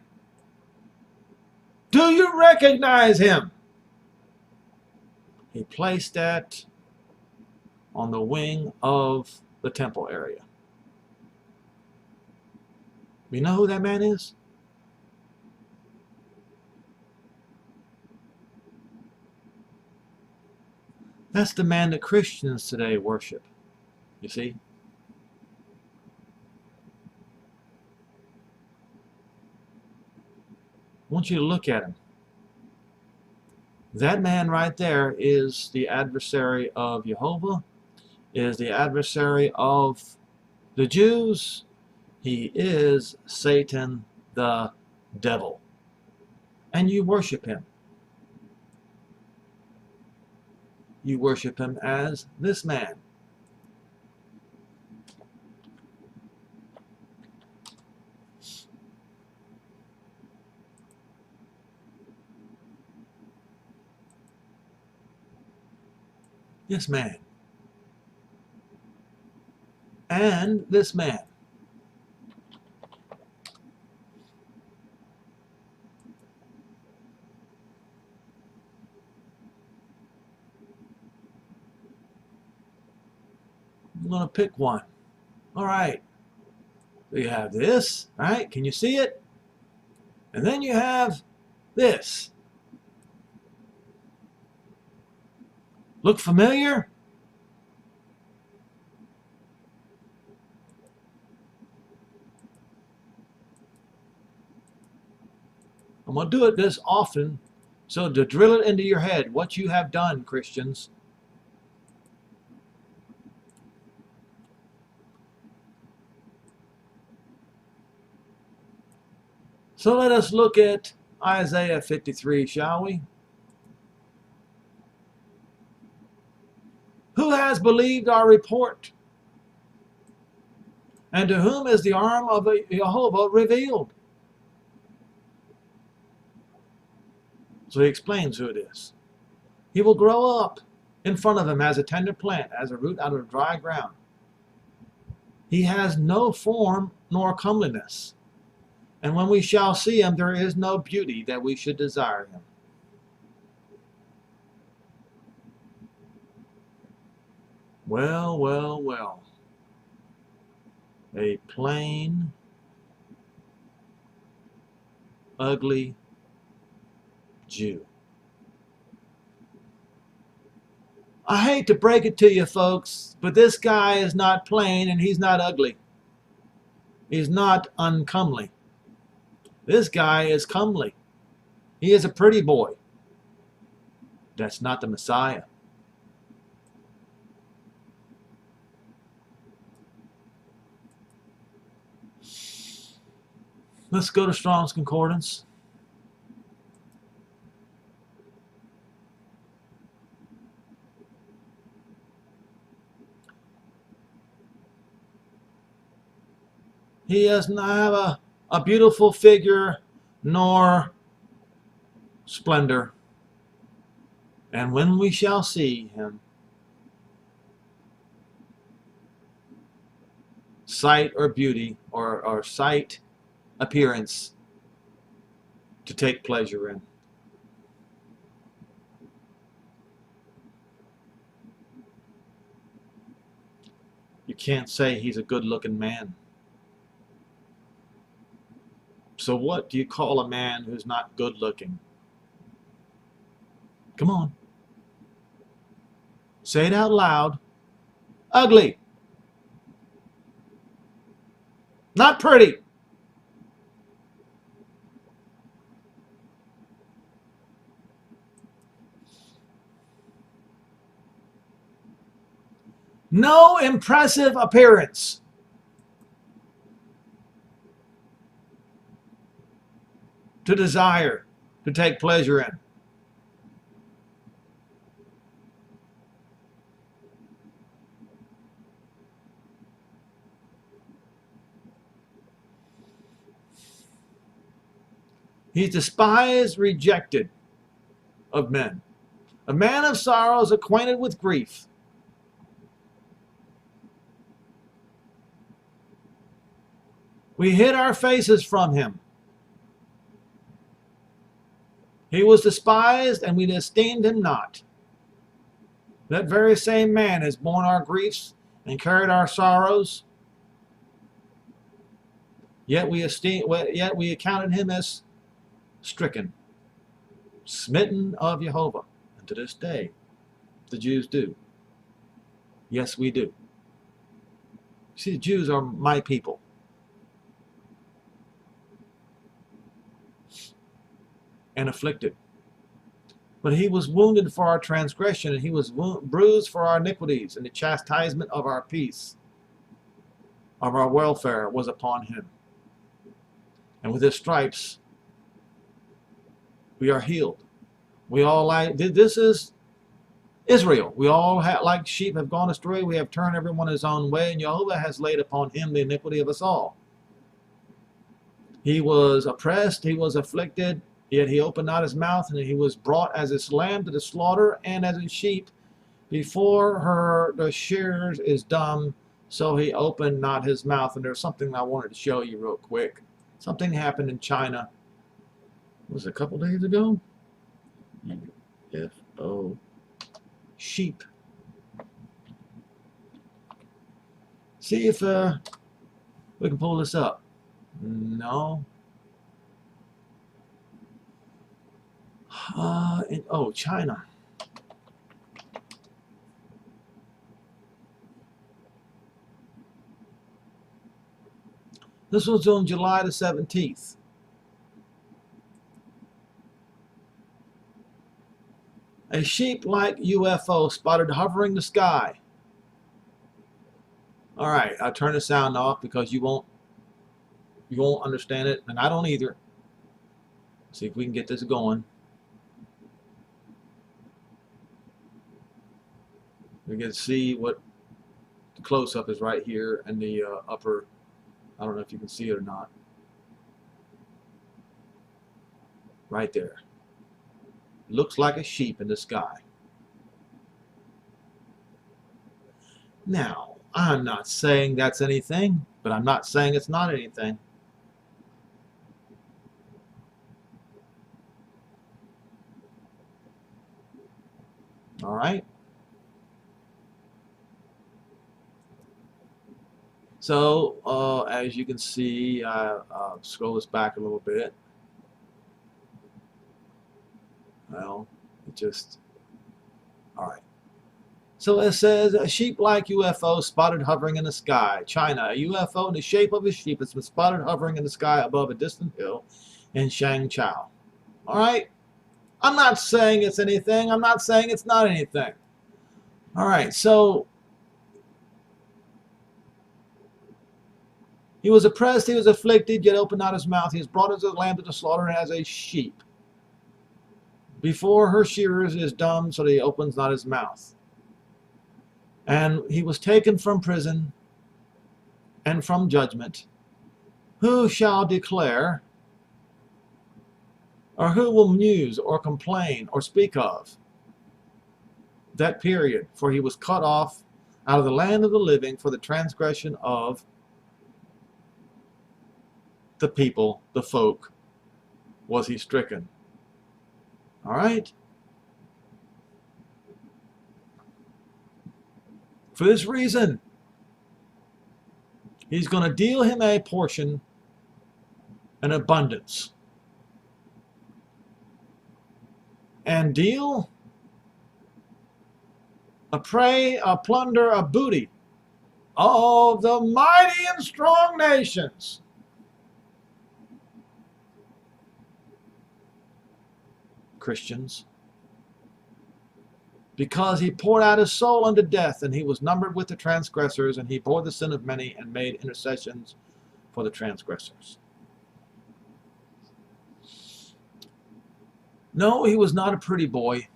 Do you recognize him? He placed that on the wing of the temple area. You know who that man is? That's the man that Christians today worship. You see? I want you to look at him. That man right there is the adversary of Jehovah, is the adversary of the Jews. He is Satan, the devil. And you worship him. You worship him as this man. Yes, man. and this man. I'm going to pick one. All right. So you have this, right? Can you see it? And then you have this. Look familiar? I'm going to do it this often, so to drill it into your head, what you have done, Christians. So let us look at Isaiah 53, shall we? Who has believed our report? And to whom is the arm of Jehovah revealed? So he explains who it is. He will grow up in front of him as a tender plant, as a root out of dry ground. He has no form nor comeliness. And when we shall see him, there is no beauty that we should desire him. Well, well, well. A plain, ugly Jew. I hate to break it to you, folks, but this guy is not plain and he's not ugly. He's not uncomely. This guy is comely. He is a pretty boy. That's not the Messiah. Let's go to Strongs Concordance. He does not have a beautiful figure nor splendor. And when we shall see him, sight or beauty or sight, appearance to take pleasure in. You can't say he's a good-looking man. So what do you call a man who's not good-looking? Come on. Say it out loud. Ugly. Not pretty. No impressive appearance. To desire, to take pleasure in. He's despised, rejected of men. A man of sorrows, acquainted with grief. We hid our faces from him. He was despised, and we esteemed him not. That very same man has borne our griefs and carried our sorrows. Yet we accounted him as stricken, smitten of Jehovah. And to this day, the Jews do. Yes, we do. See, the Jews are my people. And afflicted. But he was wounded for our transgression, and he was bruised for our iniquities, and the chastisement of our peace, of our welfare, was upon him. And with his stripes, we are healed. We all this is Israel. We all like sheep have gone astray. We have turned everyone his own way, and Jehovah has laid upon him the iniquity of us all. He was oppressed, he was afflicted, yet he opened not his mouth, and he was brought as a lamb to the slaughter, and as a sheep before the shearers is dumb, So he opened not his mouth. And there's something I wanted to show you real quick. Something happened in China. Was it a couple days ago? UFO. Sheep. See if we can pull this up. No. Oh, China. This was on July the 17th. A sheep-like UFO spotted hovering the sky. All right, I'll turn the sound off because you won't understand it, and I don't either. See if we can get this going. We can see what the close-up is right here in the upper. I don't know if you can see it or not. Right there. Looks like a sheep in the sky. Now, I'm not saying that's anything, but I'm not saying it's not anything. All right. So, as you can see, I'll scroll this back a little bit. Well, it just, all right. So it says, a sheep-like UFO spotted hovering in the sky. China, a UFO in the shape of a sheep has been spotted hovering in the sky above a distant hill in Shangchao. All right? I'm not saying it's anything. I'm not saying it's not anything. All right, so he was oppressed, he was afflicted, yet opened not his mouth. He is brought as a lamb to the slaughter and as a sheep before her shearers is dumb, so that he opens not his mouth. And he was taken from prison and from judgment. Who shall declare, or who will muse or complain or speak of that period? For he was cut off out of the land of the living, for the transgression of the people, the folk, was he stricken. All right? For this reason, he's going to deal him a portion, an abundance, and deal a prey, a plunder, a booty of the mighty and strong nations. Christians, because he poured out his soul unto death, and he was numbered with the transgressors, and he bore the sin of many and made intercessions for the transgressors. No, he was not a pretty boy.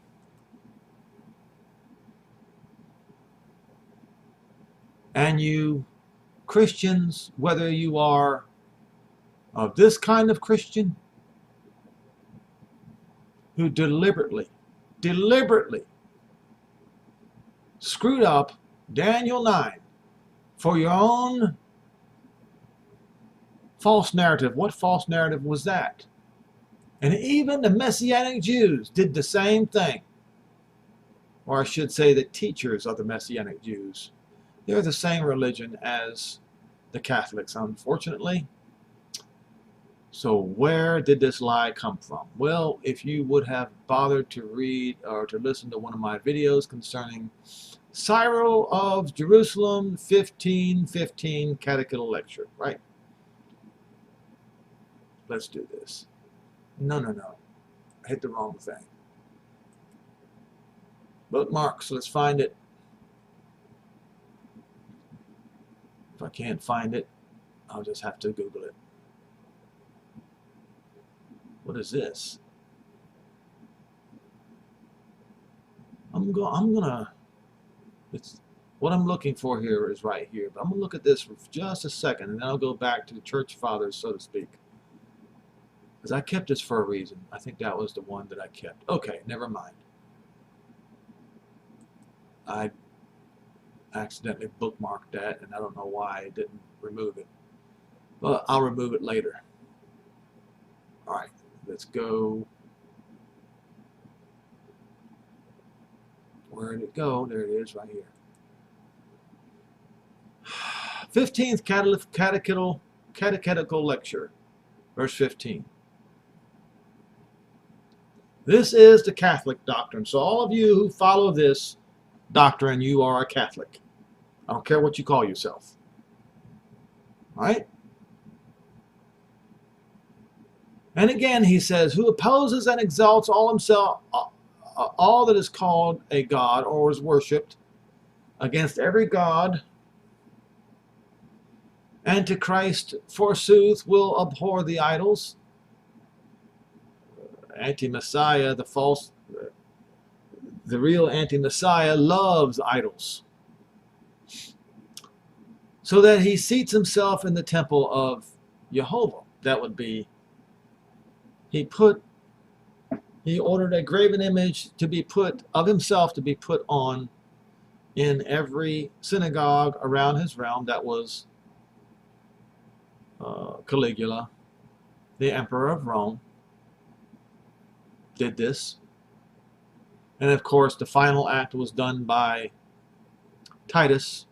And you Christians, whether you are of this kind of Christian who deliberately screwed up Daniel 9 for your own false narrative. What false narrative was that? And even the Messianic Jews did the same thing. Or I should say the teachers of the Messianic Jews. They're the same religion as the Catholics, unfortunately. So where did this lie come from? Well, if you would have bothered to read or to listen to one of my videos concerning Cyril of Jerusalem 1515 Catichetical lecture, right? Let's do this. No. I hit the wrong thing. Bookmarks, let's find it. If I can't find it, I'll just have to Google it. What is this? It's what I'm looking for here is right here. But I'm gonna look at this for just a second, and then I'll go back to the church fathers, so to speak. Because I kept this for a reason. I think that was the one that I kept. Okay, never mind. accidentally bookmarked that, and I don't know why I didn't remove it. Well, I'll remove it later. All right, let's go. Where did it go? There it is, right here. 15th Catichetical lecture, verse 15. This is the Catholic doctrine. So all of you who follow this doctrine, you are a Catholic. I don't care what you call yourself. All right? And again, he says, who opposes and exalts all that is called a god or is worshipped against every god, Antichrist, forsooth, will abhor the idols. Anti-Messiah, the real anti-Messiah loves idols. So that he seats himself in the temple of Jehovah. That would be, he ordered a graven image to be put, of himself to be put on in every synagogue around his realm. That was Caligula, the emperor of Rome, did this. And of course, the final act was done by Titus,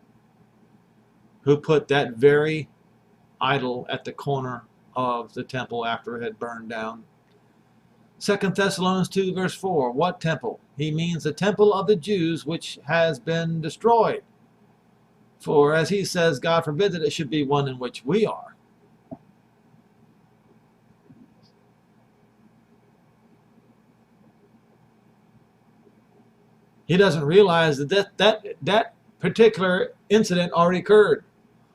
who put that very idol at the corner of the temple after it had burned down. 2 Thessalonians 2 verse 4, what temple? He means the temple of the Jews, which has been destroyed. For as he says, God forbid that it should be one in which we are. He doesn't realize that particular incident already occurred.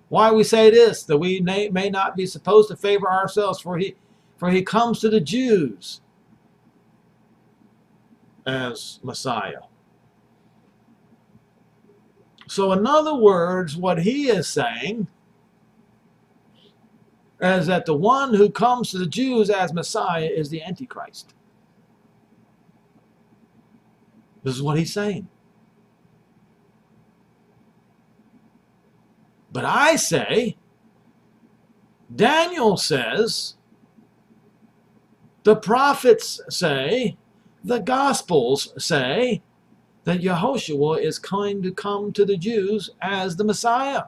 Why we say this, that we may not be supposed to favor ourselves, for he comes to the Jews as Messiah. So in other words, what he is saying is that the one who comes to the Jews as Messiah is the Antichrist. This is what he's saying. But I say, Daniel says, the prophets say, the Gospels say that Yehoshua is going to come to the Jews as the Messiah.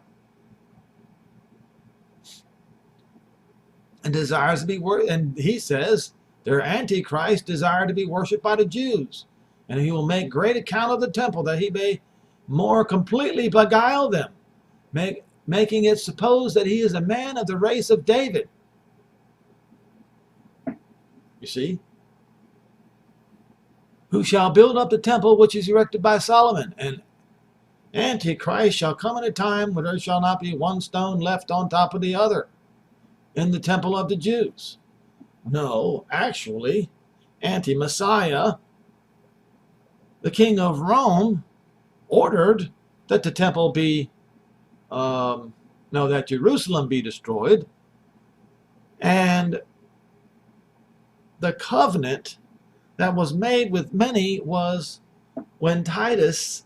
And desires to be worshipped. And he says, their Antichrist desire to be worshipped by the Jews. And he will make great account of the temple, that he may more completely beguile them, making it suppose that he is a man of the race of David. You see? Who shall build up the temple which is erected by Solomon. And Antichrist shall come at a time when there shall not be one stone left on top of the other in the temple of the Jews. No, actually, Anti-Messiah, the king of Rome, ordered that the temple be, that Jerusalem be destroyed. And the covenant that was made with many was when Titus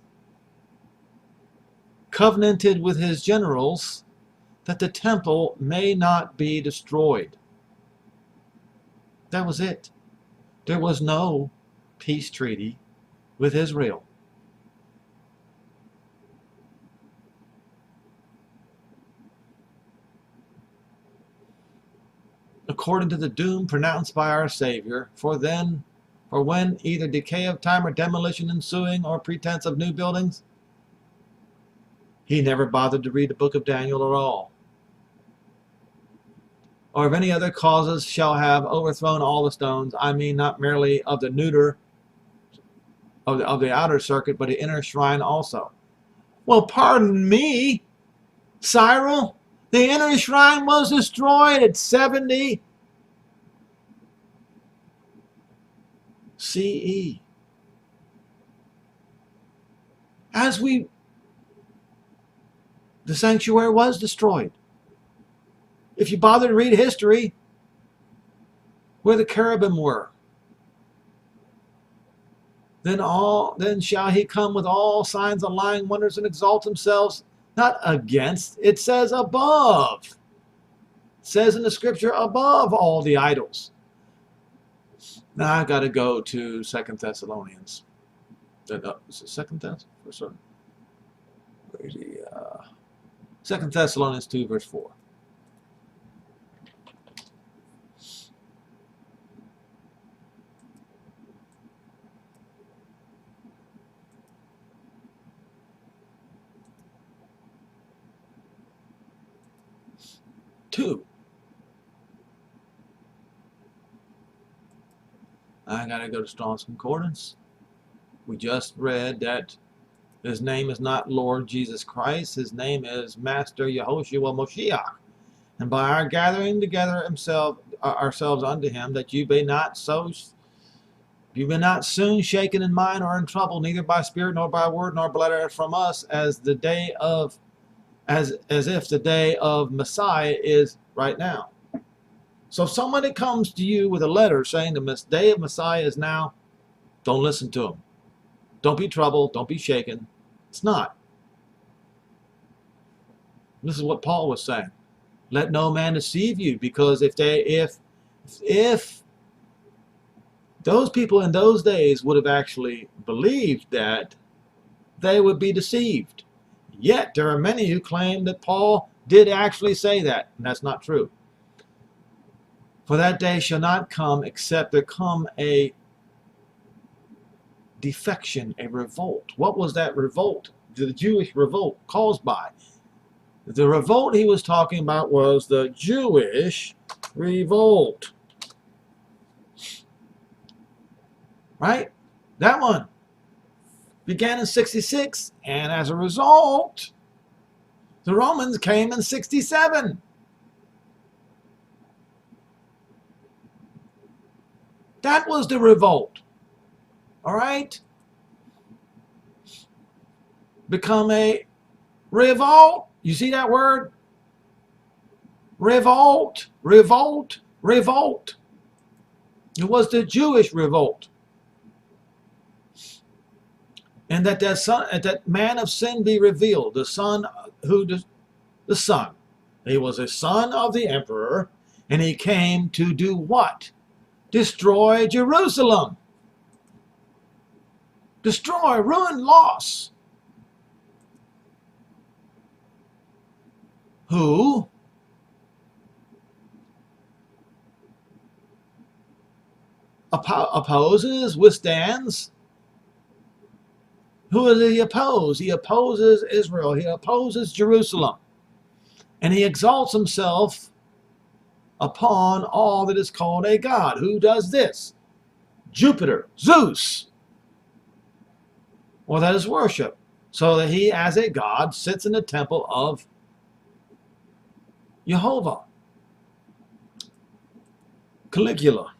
covenanted with his generals that the temple may not be destroyed. That was it. There was no peace treaty with Israel. According to the doom pronounced by our Savior, for when either decay of time or demolition ensuing or pretense of new buildings, he never bothered to read the book of Daniel at all. Or of any other causes shall have overthrown all the stones, I mean not merely of the neuter, of the outer circuit, but the inner shrine also. Well, pardon me, Cyril, the inner shrine was destroyed at 70 CE. The sanctuary was destroyed. If you bother to read history, where the cherubim were, then shall he come with all signs and lying wonders and exalt themselves, not against, it says above. It says in the scripture, above all the idols. Now I've got to go to 2 Thessalonians. Is it 2 Thessalonians? Sorry. Where is he? 2 Thessalonians 2, verse 4. I gotta go to Strongs Concordance. We just read that his name is not Lord Jesus Christ. His name is Master Yehoshua Moshiach. And by our gathering together ourselves unto him, that you be not soon shaken in mind or in trouble, neither by spirit nor by word nor by letter from us, as if the day of Messiah is right now. So if somebody comes to you with a letter saying the day of Messiah is now, don't listen to him. Don't be troubled. Don't be shaken. It's not. This is what Paul was saying. Let no man deceive you, because if those people in those days would have actually believed that, they would be deceived. Yet there are many who claim that Paul did actually say that, and that's not true. For that day shall not come except there come a defection, a revolt. What was that revolt? The Jewish revolt caused by? The revolt he was talking about was the Jewish revolt. Right? That one began in 66, and as a result, the Romans came in 67. That was the revolt. All right? Become a revolt. You see that word? Revolt, revolt, revolt. It was the Jewish revolt. And that man of sin be revealed, the son. He was a son of the emperor, and he came to do what? Destroy Jerusalem. Destroy, ruin, loss. Who opposes, withstands. Who does he oppose? He opposes Israel. He opposes Jerusalem. And he exalts himself upon all that is called a god. Who does this? Jupiter, Zeus. Well, that is worship. So that he, as a god, sits in the temple of Jehovah. Caligula.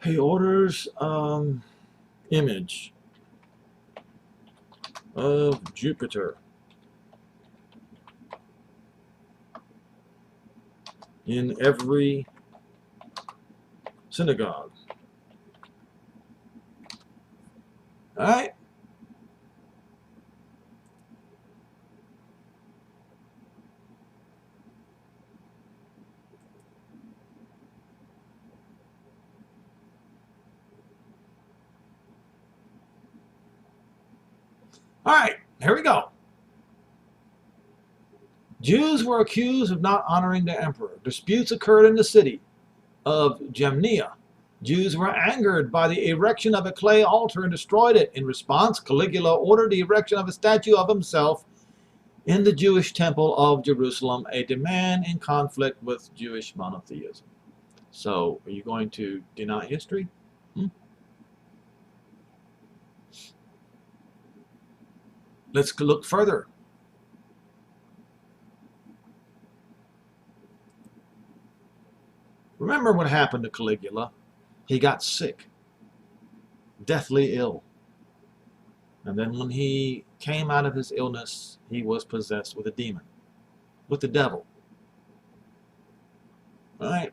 He orders image of Jupiter in every synagogue. All right? All right, here we go. Jews were accused of not honoring the emperor. Disputes occurred in the city of Jamnia. Jews were angered by the erection of a clay altar and destroyed it. In response, Caligula ordered the erection of a statue of himself in the Jewish temple of Jerusalem, a demand in conflict with Jewish monotheism. So, are you going to deny history? Let's look further. Remember what happened to Caligula? He got sick, deathly ill. And then when he came out of his illness, he was possessed with a demon. with the devil. All right?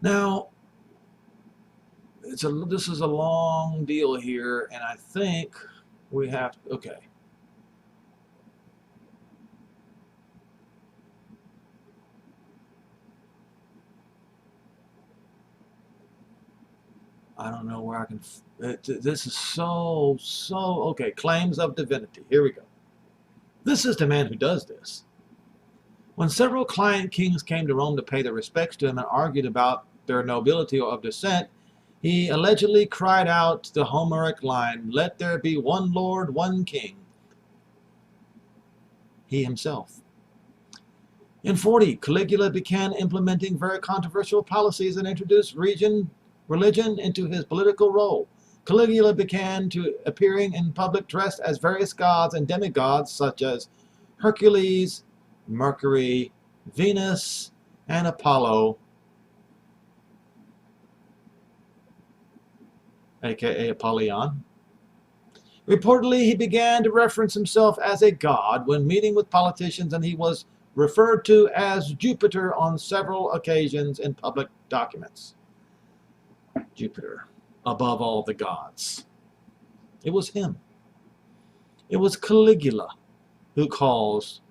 Now, this is a long deal here, and I think we have, okay. I don't know where I can, this is so, okay, claims of divinity. Here we go. This is the man who does this. When several client kings came to Rome to pay their respects to him and argued about their nobility of descent, he allegedly cried out the Homeric line, "Let there be one Lord, one King." He himself. In 40, Caligula began implementing very controversial policies and introduced religion into his political role. Caligula began to appearing in public dressed as various gods and demigods such as Hercules, Mercury, Venus, and Apollo, aka Apollyon. Reportedly, he began to reference himself as a god when meeting with politicians, and he was referred to as Jupiter on several occasions in public documents. Jupiter, above all the gods. It was him. It was Caligula who caused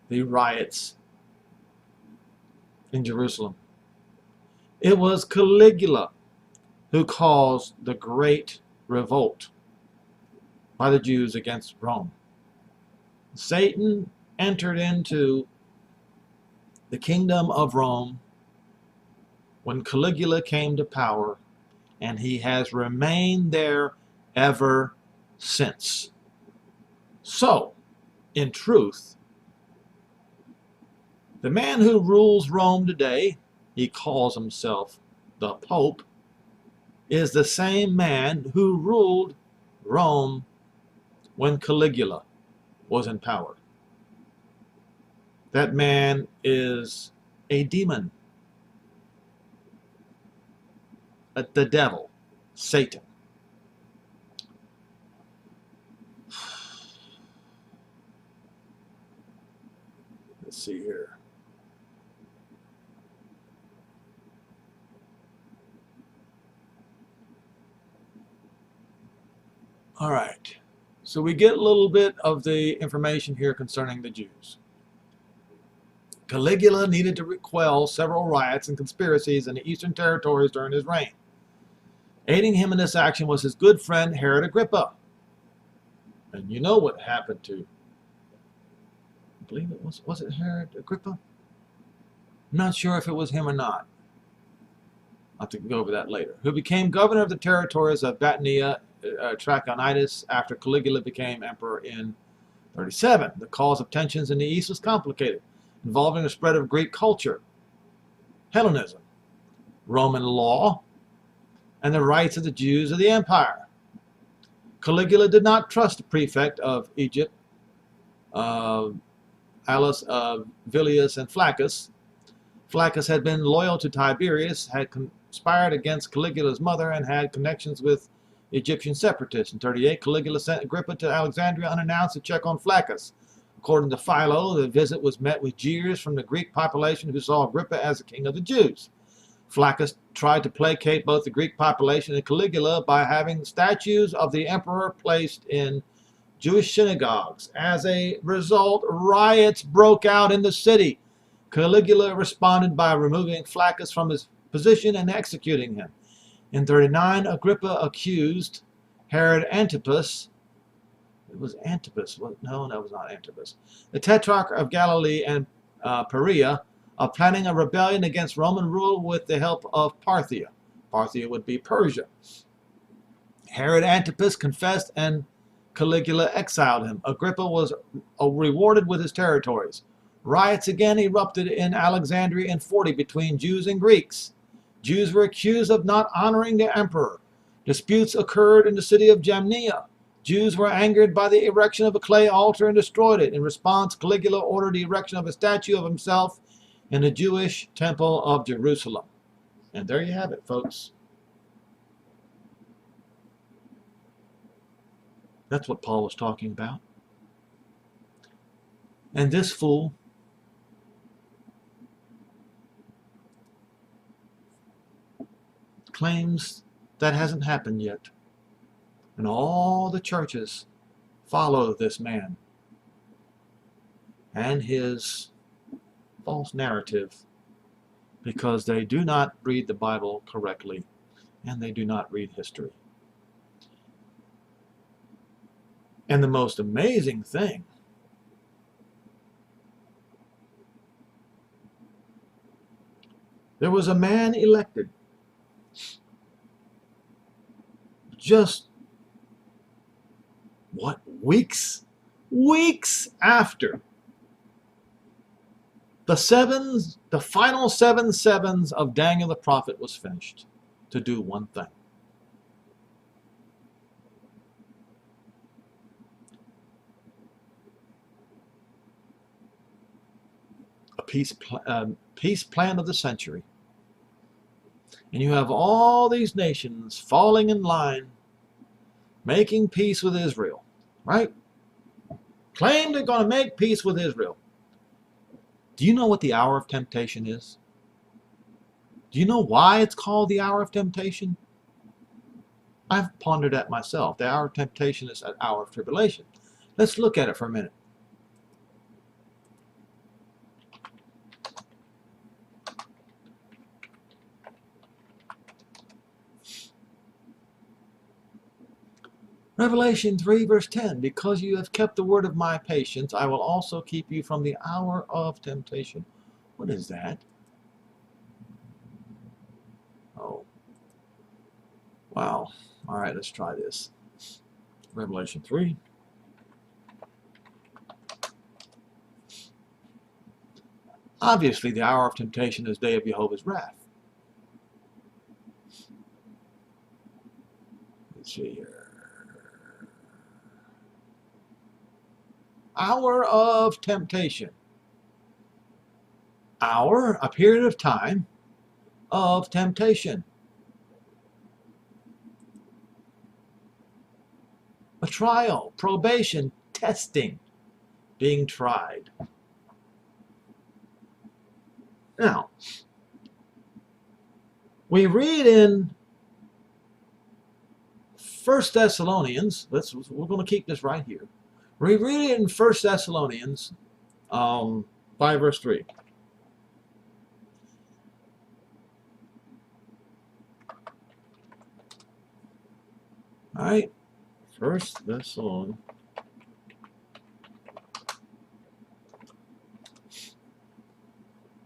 the riots in Jerusalem. It was Caligula who caused the great revolt by the Jews against Rome. Satan entered into the kingdom of Rome when Caligula came to power, and he has remained there ever since. So, in truth, the man who rules Rome today, he calls himself the Pope, is the same man who ruled Rome when Caligula was in power. That man is a demon, the devil, Satan. Let's see here. All right. So we get a little bit of the information here concerning the Jews. Caligula needed to quell several riots and conspiracies in the eastern territories during his reign. Aiding him in this action was his good friend Herod Agrippa. And you know what happened to, I believe it was it Herod Agrippa? I'm not sure if it was him or not. I'll have to go over that later. Who became governor of the territories of Bithynia, Trachonitis, after Caligula became emperor in 37. The cause of tensions in the east was complicated, involving the spread of Greek culture, Hellenism, Roman law, and the rights of the Jews of the empire. Caligula did not trust the prefect of Egypt, Aulus Vilius, and Flaccus. Flaccus had been loyal to Tiberius, had conspired against Caligula's mother, and had connections with Egyptian separatists. In 38, Caligula sent Agrippa to Alexandria unannounced to check on Flaccus. According to Philo, the visit was met with jeers from the Greek population who saw Agrippa as the king of the Jews. Flaccus tried to placate both the Greek population and Caligula by having statues of the emperor placed in Jewish synagogues. As a result, riots broke out in the city. Caligula responded by removing Flaccus from his position and executing him. In 39, Agrippa accused Herod Antipas, it was Antipas, no, that was not Antipas, the Tetrarch of Galilee and Perea, of planning a rebellion against Roman rule with the help of Parthia. Parthia would be Persia. Herod Antipas confessed and Caligula exiled him. Agrippa was rewarded with his territories. Riots again erupted in Alexandria in 40 between Jews and Greeks. Jews were accused of not honoring the emperor. Disputes occurred in the city of Jamnia. Jews were angered by the erection of a clay altar and destroyed it. In response, Caligula ordered the erection of a statue of himself in the Jewish temple of Jerusalem. And there you have it, folks. That's what Paul was talking about. And this fool claims that hasn't happened yet. And all the churches follow this man and his false narrative because they do not read the Bible correctly and they do not read history. And the most amazing thing there was a man elected just weeks after the final 7 sevens of Daniel the prophet was finished, to do one thing. A peace plan of the century. And you have all these nations falling in line, making peace with Israel, right? Claim they're going to make peace with Israel. Do you know what the hour of temptation is? Do you know why it's called the hour of temptation? I've pondered that myself. The hour of temptation is an hour of tribulation. Let's look at it for a minute. Revelation 3 verse 10, because you have kept the word of my patience, I will also keep you from the hour of temptation. What is that? Oh. Wow. All right, let's try this. Revelation 3. Obviously, the hour of temptation is the day of Jehovah's wrath. Let's see here. Hour of temptation. Hour, a period of time of temptation. A trial, probation, testing, being tried. Now, we read in 1 Thessalonians, we're going to keep this right here. We read it in 1 Thessalonians 5 verse 3. All right, 1 Thessalonians.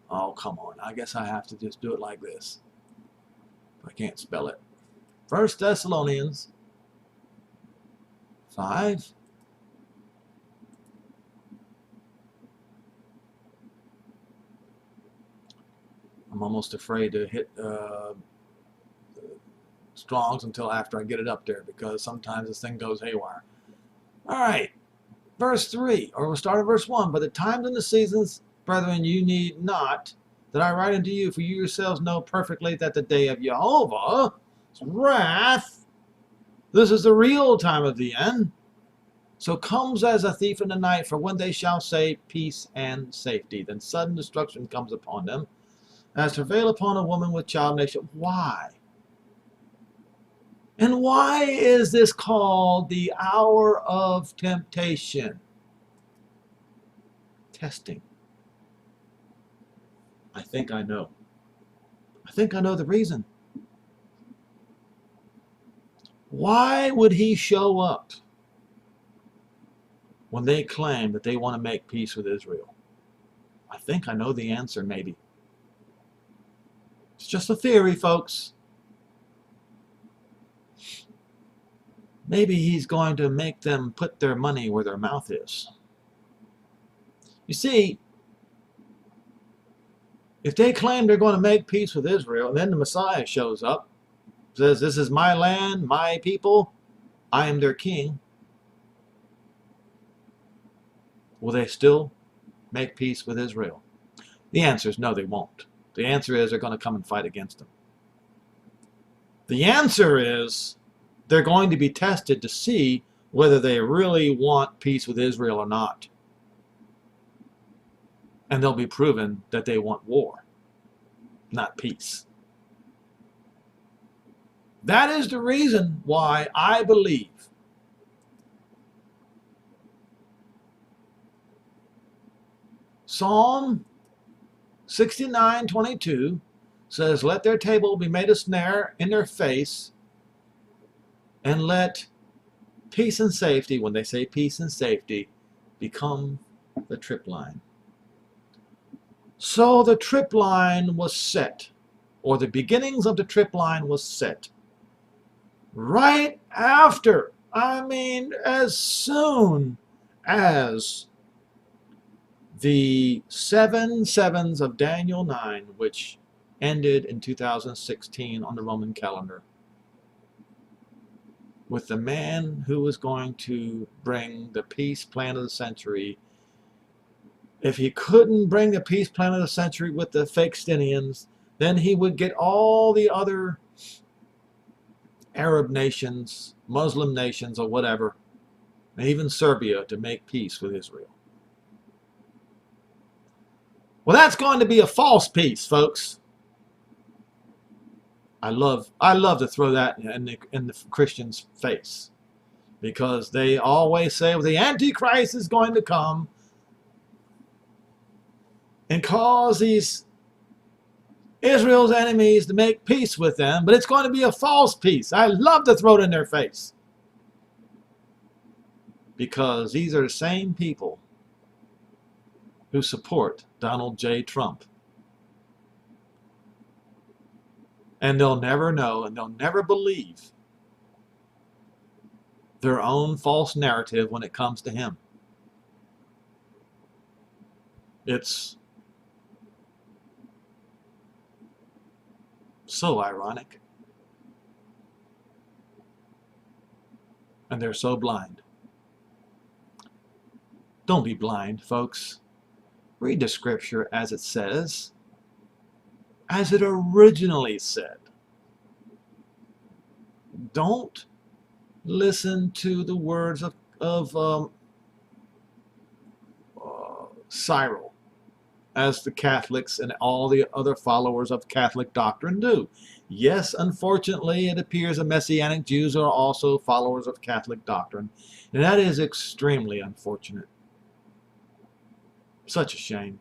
Oh, come on. I guess I have to just do it like this. I can't spell it. 1 Thessalonians 5. I'm almost afraid to hit Strongs until after I get it up there, because sometimes this thing goes haywire. All right, verse 3, or we'll start at verse 1. But the times and the seasons, brethren, you need not that I write unto you, for you yourselves know perfectly that the day of Jehovah's wrath, this is the real time of the end, so comes as a thief in the night. For when they shall say peace and safety, then sudden destruction comes upon them, as travail upon a woman with child nation. Why? And why is this called the hour of temptation? Testing. I think I know. I think I know the reason. Why would he show up when they claim that they want to make peace with Israel? I think I know the answer, maybe. It's just a theory, folks. Maybe he's going to make them put their money where their mouth is. You see, if they claim they're going to make peace with Israel, and then the Messiah shows up, says, this is my land, my people, I am their king, will they still make peace with Israel? The answer is no, they won't. The answer is they're going to come and fight against them. The answer is they're going to be tested to see whether they really want peace with Israel or not. And they'll be proven that they want war, not peace. That is the reason why I believe Psalm 69:22 says, let their table be made a snare in their face, and let peace and safety, when they say peace and safety, become the trip line. So the trip line was set, or the beginnings of the trip line was set, right after, as soon as the 7 sevens of Daniel 9, which ended in 2016 on the Roman calendar, with the man who was going to bring the peace plan of the century. If he couldn't bring the peace plan of the century with the Fakestinians, then he would get all the other Arab nations, Muslim nations, or whatever, and even Serbia, to make peace with Israel. Well, that's going to be a false peace, folks. I love to throw that in the Christians' face, because they always say, well, the Antichrist is going to come and cause these Israel's enemies to make peace with them, but it's going to be a false peace. I love to throw it in their face, because these are the same people who support Donald J. Trump. And they'll never know, and they'll never believe their own false narrative when it comes to him. It's so ironic. And they're so blind. Don't be blind, folks. Read the scripture as it says, as it originally said. Don't listen to the words of Cyril, as the Catholics and all the other followers of Catholic doctrine do. Yes, unfortunately, it appears the Messianic Jews are also followers of Catholic doctrine, and that is extremely unfortunate. Such a shame.